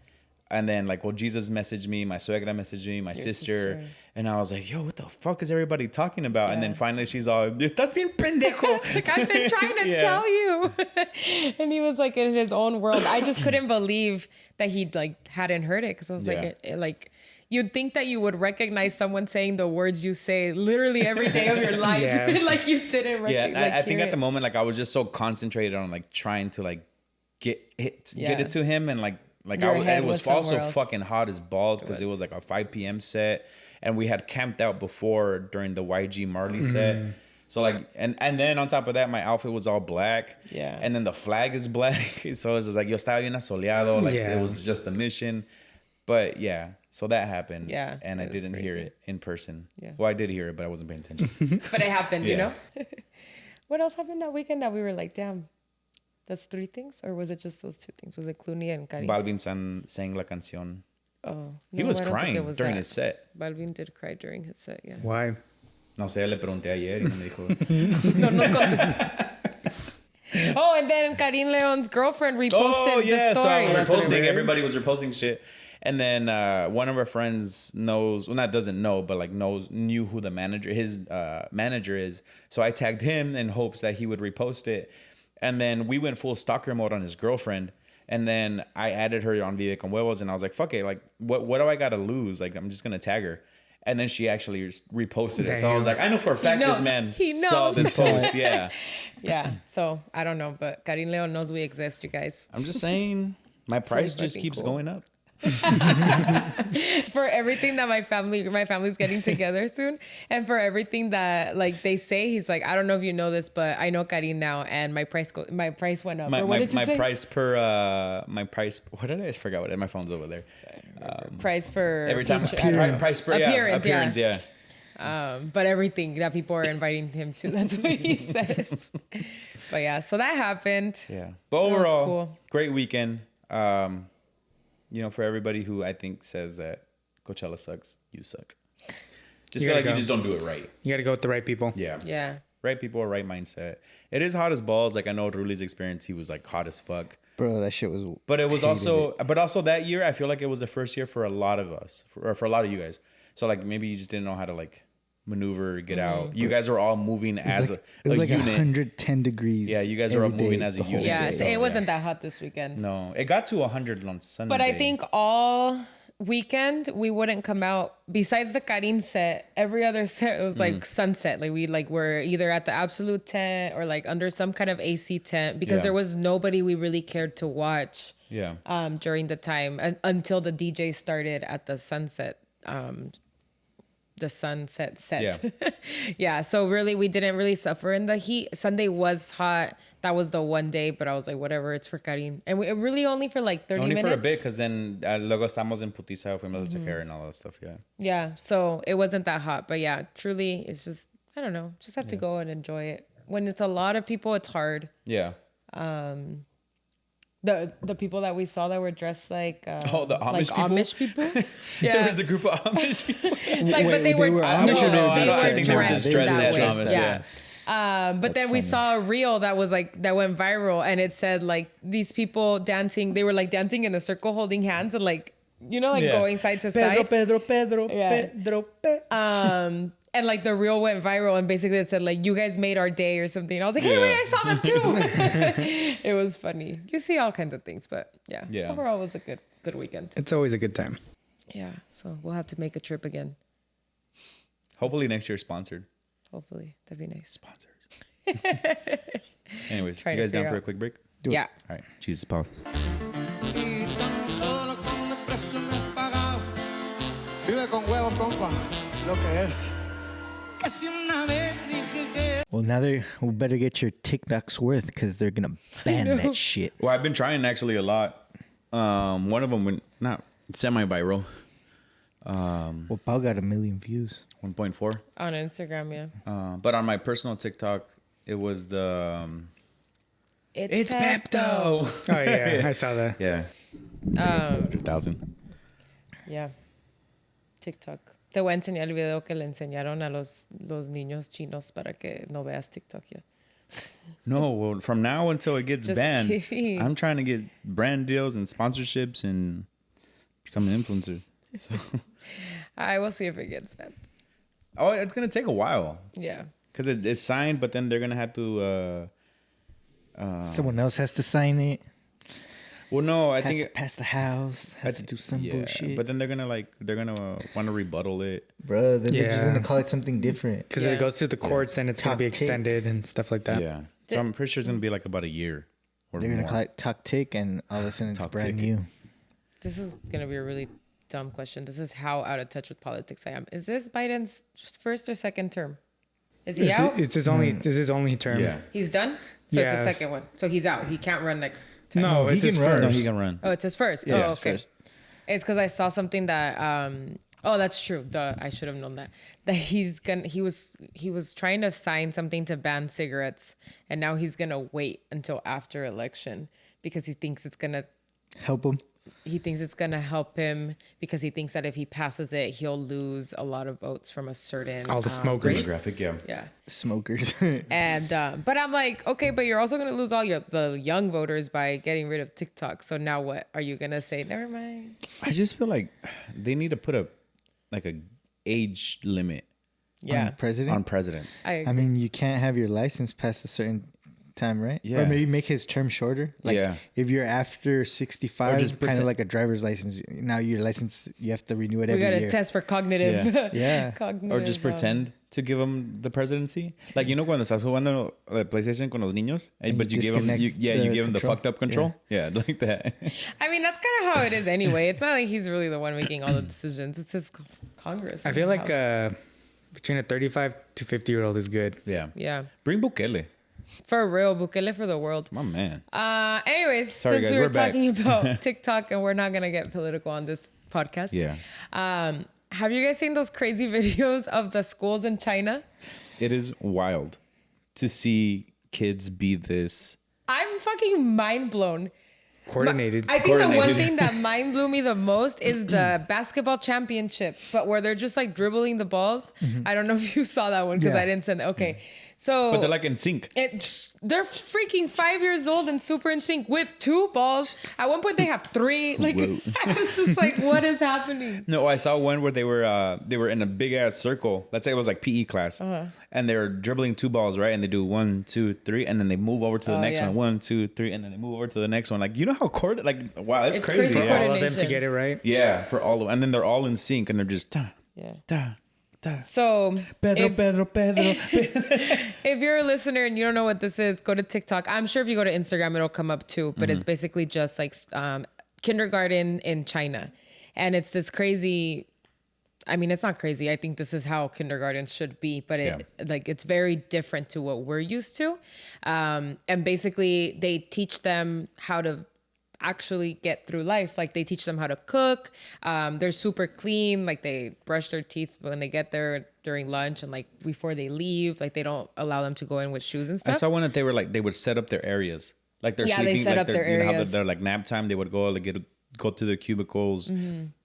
And then, like, Jesus messaged me, my suegra messaged me, my sister. And I was like, yo, what the fuck is everybody talking about? Yeah. And then finally she's all, estás bien pendejo. It's like, I've been trying to tell you. And he was, like, in his own world. I just couldn't believe that he, like, hadn't heard it. Because I was like, you'd think that you would recognize someone saying the words you say literally every day of your life. Like, you didn't recognize I think at the moment, like, I was just so concentrated on, like, trying to, like, get it to him and, like it was also fucking hot as balls because it was like a 5 p.m. set and we had camped out before during the YG Marley set. So like, and then on top of that, my outfit was all black. Yeah. And then the flag is black. So it's just like, yo estaba bien asoleado. Like Yeah. it was just a mission. But yeah, so that happened. Yeah, And I it was didn't hear crazy. it in person. Yeah. Well, I did hear it, but I wasn't paying attention. But it happened, you Yeah. know? What else happened that weekend that we were like, damn, that's 3 things? Or was it just those 2 things? Was it Clooney and Carin? Balvin sang la canción. Oh. He no, was I don't think crying it was during that. his set. Balvin did cry during his set, yeah. Why? No sé, le pregunté ayer y no me dijo. No nos contestó. Oh, and then Carin Leons' girlfriend reposted the story. So I was That's what I reposting. remember. Everybody was reposting shit. And then one of our friends knows, well, not doesn't know, but like knew who the manager, his manager is. So I tagged him in hopes that he would repost it. And then we went full stalker mode on his girlfriend. And then I added her on Vive con Huevos, and I was like, fuck it, like what do I gotta lose? Like I'm just gonna tag her. And then she actually reposted it. So I was like, I know for a fact this man saw this post. Yeah. Yeah, so I don't know, but Carin Leon knows we exist, you guys. I'm just saying, my price just fucking keeps cool. going up. For everything that my family's getting together soon, and for everything that like they say, he's like, I don't know if you know this, but I know Carin now, and my price went up. My, Or what did you say? price what did I forgot what my phone's over there. Price for Every time future- price per appearance, yeah. But everything that people are inviting him to, that's what he says. But yeah, so that happened. Yeah. But was overall, cool. great weekend. You know, for everybody who I think says that Coachella sucks, you suck. Just You feel like gotta you go. just don't do it right. You got to go with the right people. Yeah. Yeah. Right people, right mindset. It is hot as balls. Like I know Ruli's experience, he was like hot as fuck. Bro, that shit was. But it was hated also that year, I feel like it was the first year for a lot of us, for a lot of you guys. So like maybe you just didn't know how to like maneuver, get out. You guys were all moving as It a was like unit. 110 degrees. Yeah, you guys were all every moving day, as a the whole unit. Yeah, day. so it wasn't that hot this weekend. No, it got to 100 on Sunday. But I think all weekend we wouldn't come out. Besides the Carin set, every other set it was like sunset. Like we were either at the absolute tent or like under some kind of AC tent because Yeah. there was nobody we really cared to watch. Yeah. During the time until the DJ started at the sunset. The sunset set. Yeah. Yeah. So really, we didn't really suffer in the heat. Sunday was hot. That was the one day, but I was like, whatever, it's for Carin. And we really only for like 30 Only minutes. for a bit, because then luego estamos en putiza, fuimos a checar and all that stuff. Yeah. Yeah. So it wasn't that hot. But yeah, truly, it's just, I don't know, just have to go and enjoy it. When it's a lot of people, it's hard. Yeah. The people that we saw that were dressed like the Amish people? Amish people. There Yeah. was a group of Amish people. Like, but they were Amish or they were they just were I think they were just dressed that as way. Amish. Yeah. But then we saw a reel that was like that went viral, and it said like these people dancing. They were like dancing in a circle, holding hands, and like Yeah. going side to side. Pedro. And like the reel went viral, and basically it said like, "You guys made our day" or something. And I was like, "Hey, Yeah. wait, I saw them too." It was funny. You see all kinds of things, but yeah. Overall, it was a good weekend. It's always a good time. Yeah. So we'll have to make a trip again. Hopefully next year sponsored. Hopefully, that'd be nice. Sponsors. Anyways, Trying you to guys down figure for a out. quick break? Yeah. All right. Jesus, pause. Y tan solo con desprecio me has pagado. Vive con huevos, compa, lo que es. Que si una vez dije que Well, now we better get your TikToks worth because they're gonna ban that shit. Well, I've been trying actually a lot. One of them went not semi-viral. Well, Pau got 1 million views. 1.4. On Instagram, yeah. But on my personal TikTok, it was the It's Pepto. Oh, yeah. I saw that. Yeah. 100,000. Yeah. TikTok. Te voy a enseñar el video que le enseñaron a los niños chinos para que no veas TikTok ya. No, well, from now until it gets Just banned, kidding. I'm trying to get brand deals and sponsorships and become an influencer. I will see if it gets banned. Oh, it's gonna take a while Yeah. because it's signed, but then they're gonna have to. Someone else has to sign it. Well, no, I Has think to pass the house. Has to do some bullshit. But then they're gonna want to rebuttal it. Bro, then they're just Yeah. gonna call it something different. Because Yeah. if it goes through the courts, then it's going to be Talk tick. extended and stuff like that. Yeah, so I'm pretty sure it's gonna be like about a year or They're more. gonna call it Talk Tick, and all of a sudden it's Talk brand Tick. new. This is going to be a really dumb question. This is how out of touch with politics I am. Is this Biden's first or second term? Is he out? It's his only. This is his only term. Yeah. He's done? So it's the Yes. second one. So he's out. He can't run next time. No, he it's his can run. first. No, he can run. Oh, it's his first. Yeah, oh, it's okay. first. It's because I saw something that oh, that's true. Duh, I should have known that. That he was trying to sign something to ban cigarettes, and now he's gonna wait until after election because he thinks it's gonna Help him. help him because he thinks that if he passes it, he'll lose a lot of votes from a certain All the smokers. race. Demographic, yeah. Yeah. Smokers. And but I'm like, okay, but you're also gonna lose all the young voters by getting rid of TikTok. So now what are you gonna say? Never mind. I just feel like they need to put a age limit Yeah, President. on presidents. I agree. I mean, you can't have your license past a certain time, right? Yeah. Or maybe make his term shorter. Like Yeah. if you're after 65, Or just kind pretend- of like a driver's license. Now your license, you have to renew it we every got to year. test for cognitive. Yeah. Yeah. cognitive, Or just pretend to give them the presidency. Like, you know, cuando estás jugando PlayStation con los niños, And but you you give them, disconnect you give them the control. fucked up control. Yeah, like that. I mean, that's kind of how it is anyway. It's not like he's really the one making all the decisions. It's his Congress. I and feel the like House. between a 35 to 50-year-old is good. Yeah. Yeah, Bring Bukele. for real, Bukele for the world. My man. Anyways, Sorry, since guys, we were we're back. talking about TikTok and we're not gonna get political on this podcast. Yeah. Have you guys seen those crazy videos of the schools in China? It is wild to see kids be this. I'm fucking mind blown. Coordinated. I think the one Coordinated. thing that mind blew me the most is the basketball championship, but where they're just like dribbling the balls. I don't know if you saw that one because Yeah. I didn't send it. Okay. So But they're like in sync. they're freaking 5 years old and super in sync with 2 balls. At one point they have 3. Like Whoa. I was just like, what is happening? No, I saw one where they were in a big ass circle. Let's say it was like PE class, and they were dribbling 2 balls, right? And they do 1, 2, 3, and then they move over to the Oh, next yeah. one. 1, 2, 3, and then they move over to the next one. Like, you know how like, wow, that's It's crazy. crazy Yeah. All of them to coordination. get it right. Yeah, for all of them. And then they're all in sync, and they're just da, Yeah. da, da. So Pedro, if, Pedro, Pedro. if you're a listener and you don't know what this is, go to TikTok. I'm sure if you go to Instagram, it'll come up too. But it's basically just like kindergarten in China. And it's this crazy. I mean, it's not crazy. I think this is how kindergarten should be, but it's very different to what we're used to. And basically they teach them how to actually get through life. Like they teach them how to cook. They're super clean. Like they brush their teeth when they get there during lunch and like before they leave. Like they don't allow them to go in with shoes and I stuff. saw one that they were like, they would set up their areas. Like they're Yeah, sleeping. they set like up their you know how areas. they're like nap time. They would go go to their cubicles,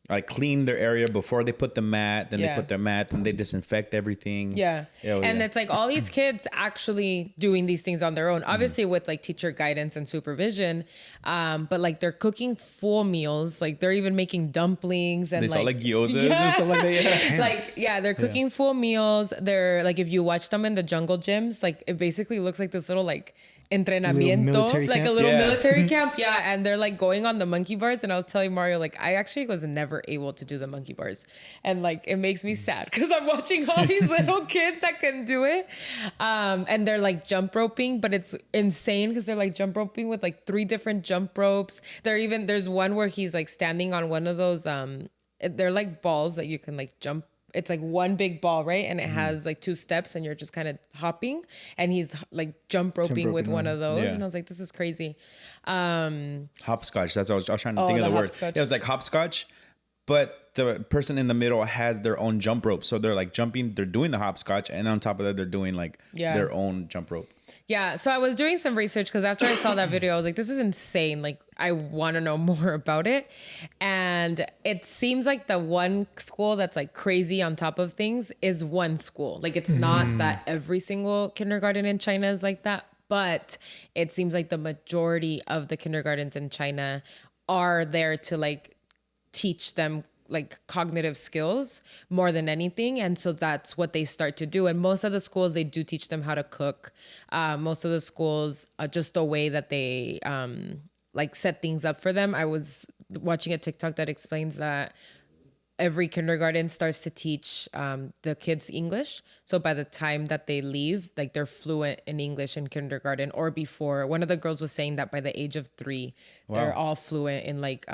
like clean their area before they put the mat. Then they Yeah. put their mat, and they disinfect everything. Yeah. Oh, And yeah. it's like all these kids actually doing these things on their own, obviously with like teacher guidance and supervision. But like they're cooking full meals. Like they're even making dumplings and They saw like gyozas and stuff like that. Yeah. like, yeah, they're cooking full meals. They're like, if you watch them in the jungle gyms, like it basically looks like this little like entrenamiento, military like a camp? little Yeah. military camp. Yeah. And they're like going on the monkey bars. And I was telling Mario, like, I actually was never able to do the monkey bars. And like, it makes me sad because I'm watching all these little kids that can do it. And they're like jump roping, but it's insane because they're like jump roping with like 3 different jump ropes. There's one where he's like standing on one of those, they're like balls that you can like jump. It's like one big ball, right? And it has like 2 steps and you're just kind of hopping and he's like jump roping with roping one on. of those. Yeah. And I was like, this is crazy. Hopscotch. That's what I was trying to think the of the word. hopscotch. Yeah, it was like hopscotch, but the person in the middle has their own jump rope. So they're like jumping. They're doing the hopscotch, and on top of that, they're doing like Yeah. their own jump rope. Yeah. So I was doing some research because after I saw that video, I was like, this is insane. Like, I want to know more about it. And it seems like the one school that's like crazy on top of things is one school. Like, it's not that every single kindergarten in China is like that, but it seems like the majority of the kindergartens in China are there to like teach them like cognitive skills more than anything. And so that's what they start to do. And most of the schools, they do teach them how to cook. Most of the schools, just the way that they like set things up for them. I was watching a TikTok that explains that every kindergarten starts to teach the kids English. So by the time that they leave, like they're fluent in English in kindergarten or before. One of the girls was saying that by the age of 3, they're all fluent in like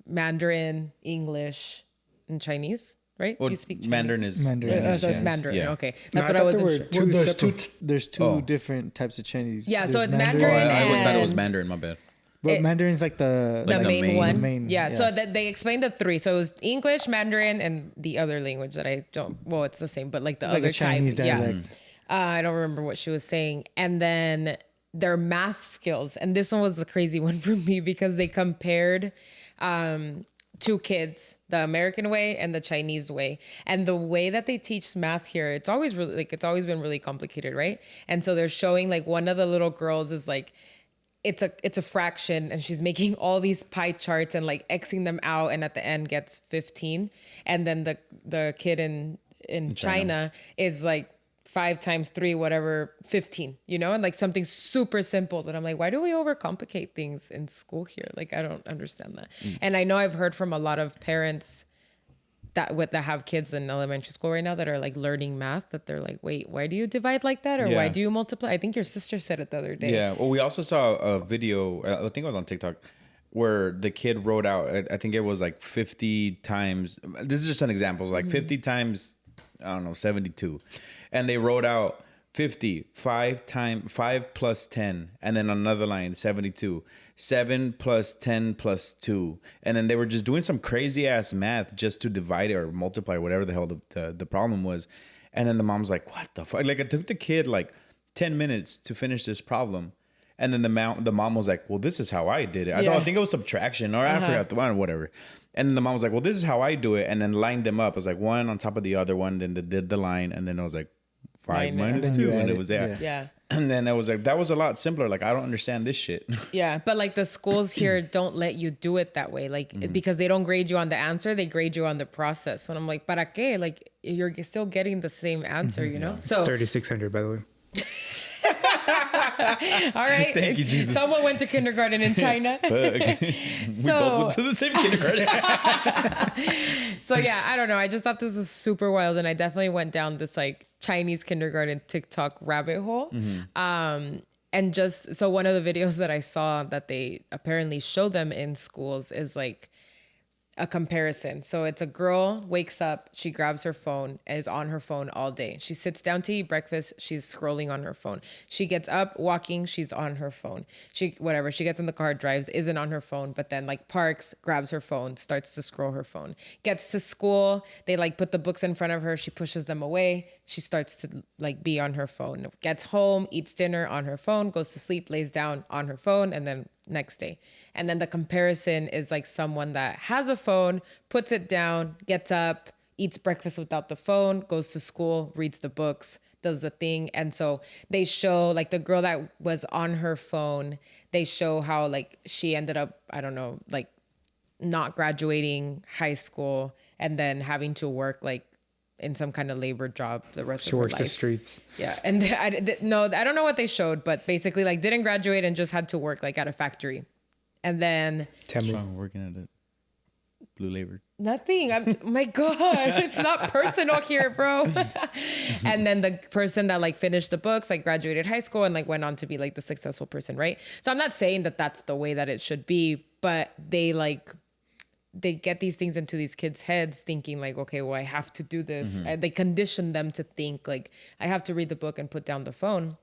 Mandarin, English, and Chinese, right? Well, You speak Chinese. Mandarin is Mandarin. So it's Chinese. Mandarin. Yeah. Okay, No, that's I what I thought wasn't there sure. were two There's two Oh. different types of Chinese. Yeah, so There's it's Oh, Mandarin I always thought it was and- Mandarin. My bad. But It- Mandarin's like the Like the the main main- one. the main, yeah, yeah. so that they explained the three. So it was English, Mandarin, and the other language that I don't. Well, it's the same, but like the like other a Chinese type. dialect. Yeah, I don't remember what she was saying. And then their math skills, and this one was the crazy one for me because they compared two kids, the American way and the Chinese way. And the way that they teach math here, it's always really like it's always been really complicated, right? And so they're showing like one of the little girls is like it's a fraction and she's making all these pie charts and like Xing them out and at the end gets 15. And then the kid in China is like 5 times 3, whatever, 15, you know, and like something super simple that I'm like, why do we overcomplicate things in school here? Like, I don't understand that. And I know I've heard from a lot of parents that have kids in elementary school right now that are like learning math that they're like, wait, why do you divide like that? Or why Yeah. do you multiply? I think your sister said it the other day. Yeah. Well, we also saw a video. I think it was on TikTok, where the kid wrote out. I think it was like 50 times. This is just an example. Like 50 times, I don't know, 72, and they wrote out 50 5 plus 10, and then another line 72. 7 plus 10 plus 2, and then they were just doing some crazy ass math just to divide it or multiply or whatever the hell the problem was. And then the mom's like, what the fuck? Like, it took the kid like 10 minutes to finish this problem. And then the mom was like, well, this is how I did it. I think it was subtraction, or I forgot the one or whatever. And then the mom was like, well, this is how I do it, and then lined them up. It was like one on top of the other one, then they did the line, and then it was like 5 minus Then you 2, add and it it, was there. yeah. Yeah. And then I was like, that was a lot simpler. Like, I don't understand this shit. Yeah, but like the schools here don't let you do it that way, like because they don't grade you on the answer, they grade you on the process. And I'm like, ¿para qué? Like you're still getting the same answer, you know? So 3,600, by the way. all right, Thank you, Jesus. Someone went to kindergarten in China. We So- both went to the same kindergarten. So yeah, I don't know. I just thought this was super wild, and I definitely went down this like Chinese kindergarten TikTok rabbit hole. And just so one of the videos that I saw that they apparently show them in schools is like a comparison. So it's a girl wakes up, she grabs her phone, is on her phone all day. She sits down to eat breakfast, she's scrolling on her phone. She gets up, walking, she's on her phone. She gets in the car, drives, isn't on her phone, but then like parks, grabs her phone, starts to scroll her phone. Gets to school, they like put the books in front of her, she pushes them away. She starts to like be on her phone. Gets home, eats dinner on her phone, goes to sleep, lays down on her phone, and then next day. And then the comparison is like someone that has a phone, puts it down, gets up, eats breakfast without the phone, goes to school, reads the books, does the thing. And so they show like the girl that was on her phone, they show how like she ended up, I don't know, like not graduating high school and then having to work like in some kind of labor job the rest She of her works the life. streets. Yeah, and I don't know what they showed, but basically like didn't graduate and just had to work like at a factory, and then Temu. Strong working at it. Blue labor. nothing. My God, it's not personal here, bro. And then the person that like finished the books, like graduated high school and like went on to be like the successful person, right? So I'm not saying that that's the way that it should be, but they get these things into these kids' heads thinking like, okay, well, I have to do this. And they condition them to think like, I have to read the book and put down the phone.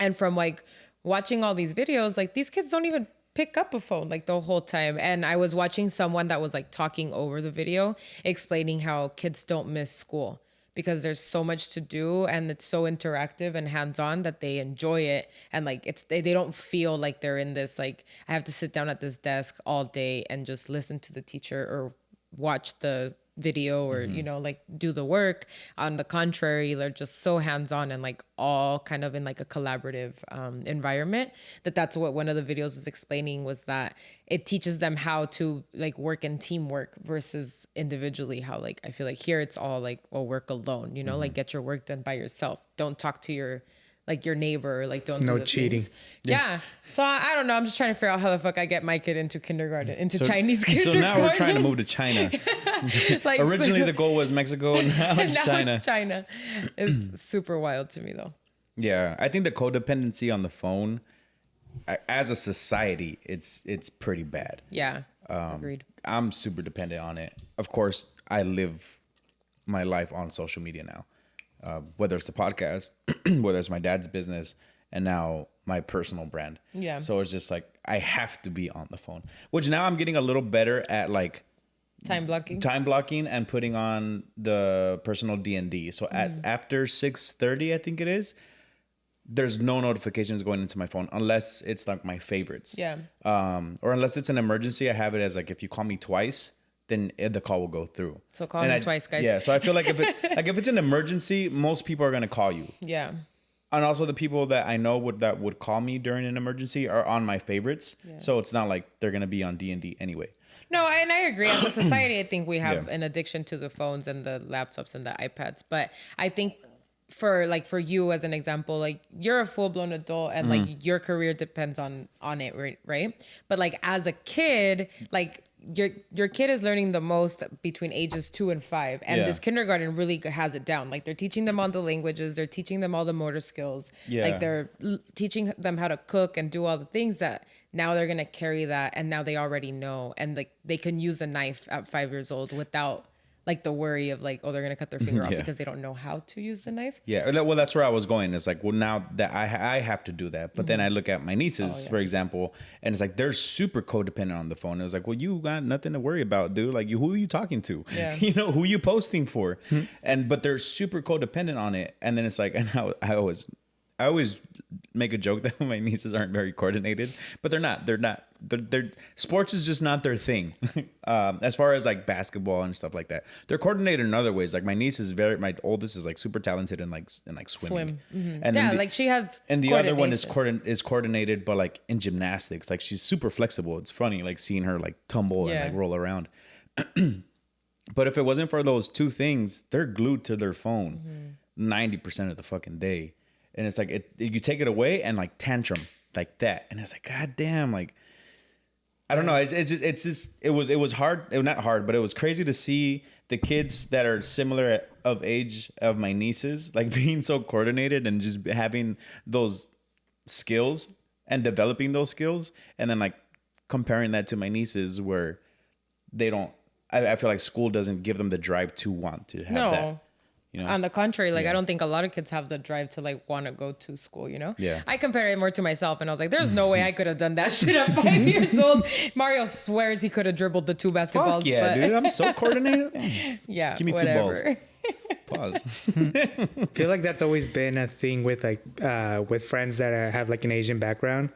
And from like watching all these videos, like these kids don't even pick up a phone like the whole time. And I was watching someone that was like talking over the video, explaining how kids don't miss school because there's so much to do and it's so interactive and hands-on that they enjoy it. And like they don't feel like they're in this, like I have to sit down at this desk all day and just listen to the teacher or watch the video or, you know, like do the work. On the contrary, they're just so hands-on and like all kind of in like a collaborative environment. That's what one of the videos was explaining, was that it teaches them how to like work in teamwork versus individually. How like I feel like here it's all like, well, work alone, you know, like get your work done by yourself. Don't talk to your neighbor, like don't No do the cheating. things. Yeah. So I don't know. I'm just trying to figure out how the fuck I get my kid into kindergarten, into Chinese kindergarten. So now we're trying to move to China. Like, Originally the goal was Mexico, now it's now China. it's China. It's super wild to me though. Yeah, I think the codependency on the phone, as a society, it's pretty bad. Yeah. Agreed. I'm super dependent on it. Of course, I live my life on social media now. Whether it's the podcast, whether it's my dad's business, and now my personal brand. Yeah. So it's just like I have to be on the phone, which now I'm getting a little better at like Time blocking and putting on the personal D&D. So after 6:30, I think it is, there's no notifications going into my phone unless it's like my favorites. Yeah. Or unless it's an emergency, I have it as like if you call me twice, then the call will go through. So call me twice, guys. Yeah. So I feel like if it's an emergency, most people are gonna call you. Yeah. And also the people that I know that would call me during an emergency are on my favorites. Yeah. So it's not like they're gonna be on D&D anyway. No, and I agree. As a society, I think we have Yeah. an addiction to the phones and the laptops and the iPads. But I think for you as an example, like you're a full blown adult and like your career depends on it, right? But like as a kid, like your kid is learning the most between ages 2 and 5, and this kindergarten really has it down. Like they're teaching them all the languages, they're teaching them all the motor skills, like they're teaching them how to cook and do all the things that now they're gonna carry that, and now they already know, and like they can use a knife at 5 years old without like the worry of like, oh, they're gonna cut their finger off because they don't know how to use the knife. Yeah, well, that's where I was going. It's like, well, now that I have to do that, but then I look at my nieces, for example, and it's like they're super codependent on the phone. It was like, well, you got nothing to worry about, dude. Like, who are you talking to? Yeah. You know, who are you posting for? But they're super codependent on it. And then it's like, and I always make a joke that my nieces aren't very coordinated, but they're not. They're sports is just not their thing. As far as like basketball and stuff like that, they're coordinated in other ways. Like my oldest is like super talented in like swimming. And Yeah, then like she has. and the other one is coordination. coordinated, but like in gymnastics. Like she's super flexible. It's funny like seeing her like tumble and like roll around. But if it wasn't for those two things, they're glued to their phone 90% of the fucking day. And it's like you take it away and like tantrum like that, and it's like, god damn, like I don't know. It was hard. It was not hard, but it was crazy to see the kids that are similar of age of my nieces like being so coordinated and just having those skills and developing those skills, and then like comparing that to my nieces where they don't. I feel like school doesn't give them the drive to want to have that. You know? On the contrary, like I don't think a lot of kids have the drive to like want to go to school, you know? Yeah. I compare it more to myself, and I was like, there's no way I could have done that shit at 5 years old. Mario swears he could have dribbled the 2 basketballs. Fuck yeah, dude. I'm so coordinated. Yeah. Give me whatever. 2 balls. Pause. I feel like that's always been a thing with like with friends that have like an Asian background.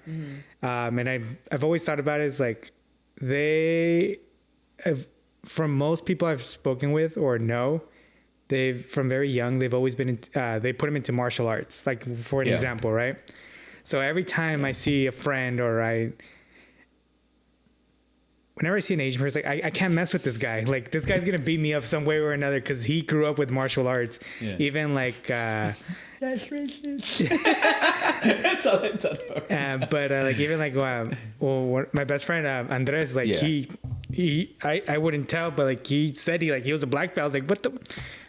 And I've always thought about it as like from most people I've spoken with or know, from very young, they've always been, they put them into martial arts, like for an example, right? So every time I see a friend whenever I see an Asian person, like I can't mess with this guy. Like this guy's going to beat me up some way or another because he grew up with martial arts. Yeah. Even like... that's racist. That's all I thought about. But like even like, my best friend, Andres, like I wouldn't tell, but like he said he was a black belt. I was like, what the...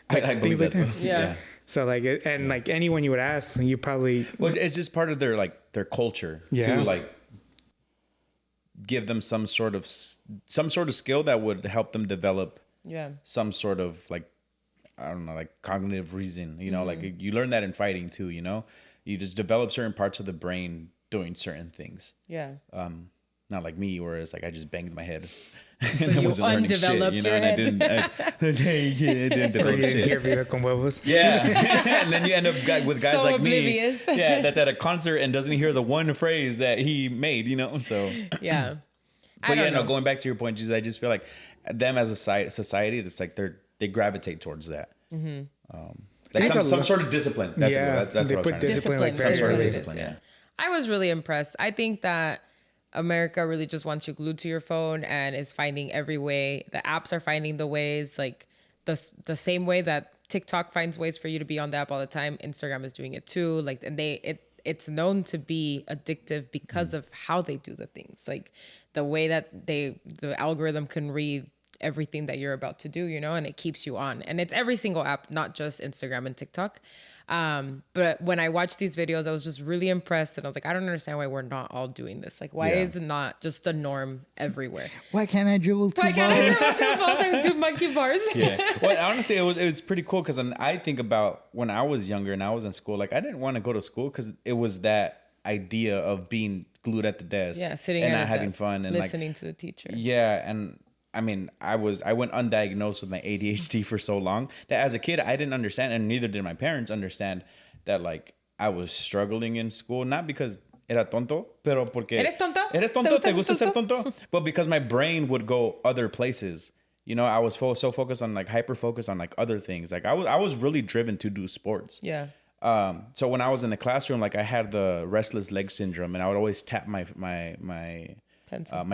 I believe like that. Yeah. So like, and like anyone you would ask, you probably... Well, it's just part of their culture to like give them some sort of skill that would help them develop some sort of like, I don't know, like cognitive reason, you know, like you learn that in fighting too, you know, you just develop certain parts of the brain doing certain things. Yeah. Not like me, where it's like I just banged my head. So and I wasn't learning shit, you know, and I didn't develop shit. Hear Vive con Huevos. Yeah. And then you end up with guys so like oblivious. me. Yeah, that's at a concert and doesn't hear the one phrase that he made, you know? So yeah. But going back to your point, Jesus, I just feel like them as a society, it's like they gravitate towards that. Like some sort of discipline. That's what I was trying to say. Discipline like Some sort of really discipline, is, I was really impressed. I think that America really just wants you glued to your phone and is finding every way. The apps are finding the ways, like the same way that TikTok finds ways for you to be on the app all the time. Instagram is doing it too. Like, and it's known to be addictive because of how they do the things. Like the way that the algorithm can read everything that you're about to do, you know, and it keeps you on. And it's every single app, not just Instagram and TikTok. But when I watched these videos, I was just really impressed. And I was like, I don't understand why we're not all doing this. Like, why is it not just the norm everywhere? Why can't I dribble 2 balls? Why can't I dribble 2 balls and do monkey bars? Yeah. Well, honestly, it was pretty cool because I think about when I was younger and I was in school, like I didn't want to go to school because it was that idea of being glued at the desk. Yeah, sitting and at not a having desk, fun and listening to the teacher. Yeah, and I mean, I went undiagnosed with my ADHD for so long that as a kid I didn't understand, and neither did my parents understand that like I was struggling in school, not because era tonto, pero porque ¿Eres tonto? Eres tonto? ¿Te gusta ser tonto? tonto? But because my brain would go other places. You know, I was so focused on like hyper focused on like other things. Like I was really driven to do sports. Yeah. So when I was in the classroom, like I had the restless leg syndrome, and I would always tap my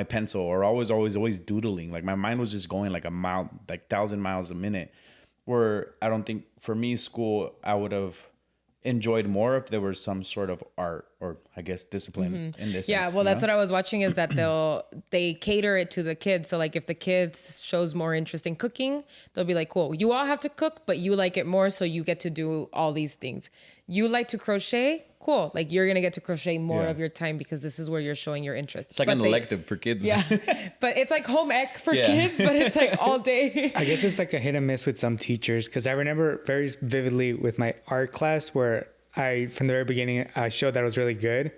pencil, or always doodling. Like my mind was just going like 1,000 miles a minute. Where I don't think for me, school, I would have enjoyed more if there was some sort of art or I guess discipline in this. Yeah, sense, well, you that's know? what I was watching is that they cater it to the kids. So like if the kids shows more interest in cooking, they'll be like, cool, you all have to cook, but you like it more, so you get to do all these things. You like to crochet? Cool. Like you're going to get to crochet more of your time because this is where you're showing your interest. It's like an elective for kids. Yeah. But it's like home ec for kids, but it's like all day. I guess it's like a hit and miss with some teachers because I remember very vividly with my art class where from the very beginning, I showed that I was really good.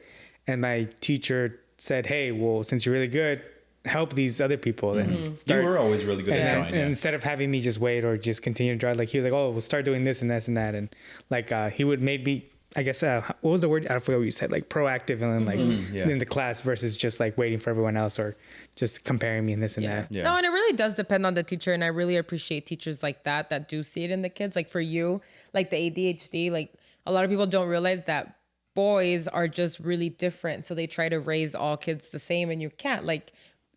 And my teacher said, hey, well, since you're really good, help these other people. And You were always really good at drawing. And instead of having me just wait or just continue to draw, like he was like, oh, we'll start doing this and this and that. And like he would maybe, I guess, what was the word? I forgot what you said, like proactive and then like in the class versus just like waiting for everyone else or just comparing me and this and that. Yeah. No, and it really does depend on the teacher. And I really appreciate teachers like that do see it in the kids. Like for you, like the ADHD, like a lot of people don't realize that boys are just really different. So they try to raise all kids the same and you can't. Like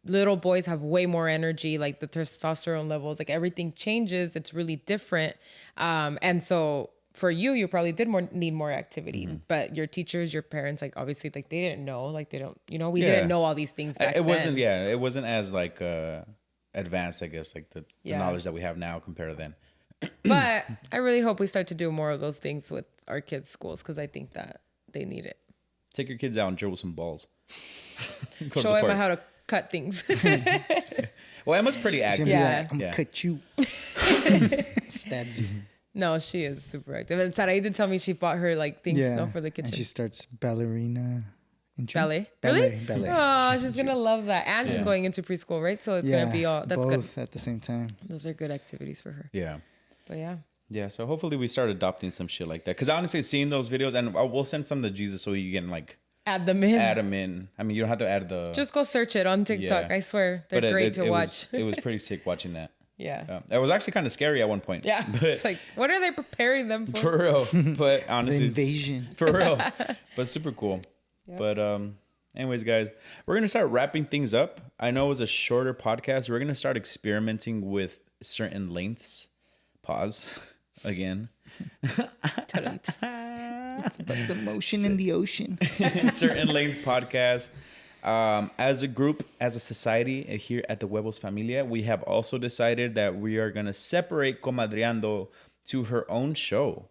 little boys have way more energy, like the testosterone levels, like everything changes. It's really different. And so for you probably need more activity, but your teachers, your parents, like obviously like they didn't know, like they don't, you know, we didn't know all these things back then. It wasn't as like advanced, I guess, like the knowledge that we have now compared to then. But I really hope we start to do more of those things with our kids' schools because I think that they need it. Take your kids out and dribble some balls. Show Emma how to cut things. Well, Emma's pretty active. Yeah. I'm gonna cut you. Stabs you. No, she is super active. And Sarai did tell me she bought her like things for the kitchen. And she starts ballerina. Ballet? Really? Ballet. Oh, she's gonna love that. And she's going into preschool, right? So it's gonna be all that's good. Both at the same time. Those are good activities for her. Yeah. But yeah. Yeah, so hopefully we start adopting some shit like that. Because honestly, seeing those videos, and we'll send some to Jesus so you can like add them in. I mean, you don't have to add the. Just go search it on TikTok. Yeah. I swear they're great to watch. It was pretty sick watching that. Yeah. It was actually kind of scary at one point. Yeah. But, It's like, what are they preparing them for? for real. But honestly, The invasion. for real. But super cool. Yep. But anyways, guys, we're gonna start wrapping things up. I know it was a shorter podcast. We're gonna start experimenting with certain lengths. Pause again. But the motion in the ocean. Certain length podcast. As a group, as a society here at the Huevos Familia, we have also decided that we are going to separate Comadreando to her own show.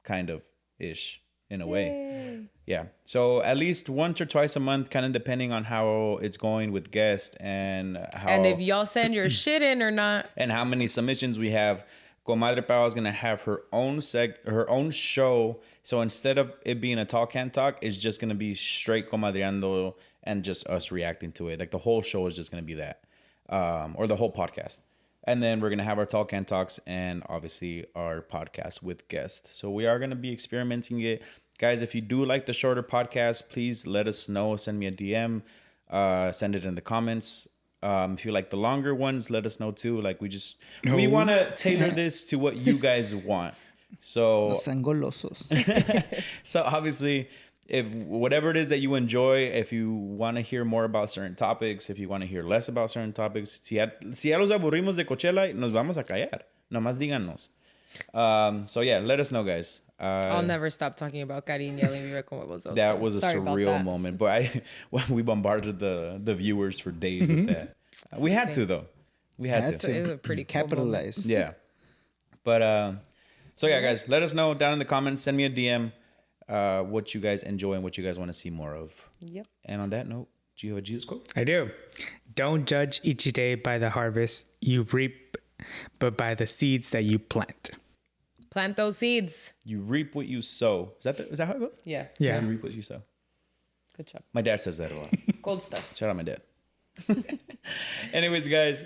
Kind of ish, in a way. Yeah. So at least once or twice a month, kind of depending on how it's going with guests and how. And if y'all send your shit in or not. And how many submissions we have. Comadre Pao is gonna have her own show. So instead of it being a talk and talk, it's just gonna be straight comadreando and just us reacting to it. Like the whole show is just gonna be that, or the whole podcast. And then we're gonna have our talk and talks and obviously our podcast with guests. So we are gonna be experimenting it, guys. If you do like the shorter podcast, please let us know. Send me a DM. Send it in the comments. If you like the longer ones, let us know too. Like we want to tailor this to what you guys want. So Los angolosos. so obviously, if whatever it is that you enjoy, if you want to hear more about certain topics, if you want to hear less about certain topics, si ya los aburrimos de Coachella, nos vamos a callar. Nomás díganos. So yeah, let us know, guys. I'll never stop talking about Carin yelling Vive con Huevos. That was a surreal moment, but we bombarded the viewers for days with that. We had to though. We had Had to. It was a pretty cool moment. capitalize. Yeah. But so yeah, guys, let us know down in the comments. Send me a DM what you guys enjoy and what you guys want to see more of. Yep. And on that note, do you have a Jesus quote? I do. Don't judge each day by the harvest you reap, but by the seeds that you plant. Plant those seeds. You reap what you sow. Is that how it goes? Yeah. Yeah. You reap what you sow. Good job. My dad says that a lot. Gold stuff. Shout out my dad. Anyways, guys,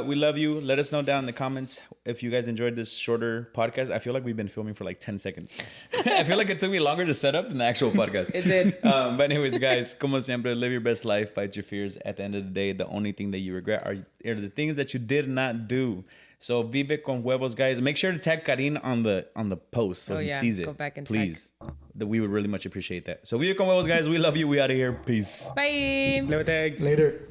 we love you. Let us know down in the comments if you guys enjoyed this shorter podcast. I feel like we've been filming for like 10 seconons. I feel like it took me longer to set up than the actual podcast. It did. But anyways, guys, como siempre, live your best life, fight your fears. At the end of the day, the only thing that you regret are the things that you did not do. So vive con huevos, guys. Make sure to tag Carin on the post so he sees it. Go back and please. That we would really much appreciate that. So vive con huevos, guys. We love you. We out of here. Peace. Bye. Live with eggs. Later.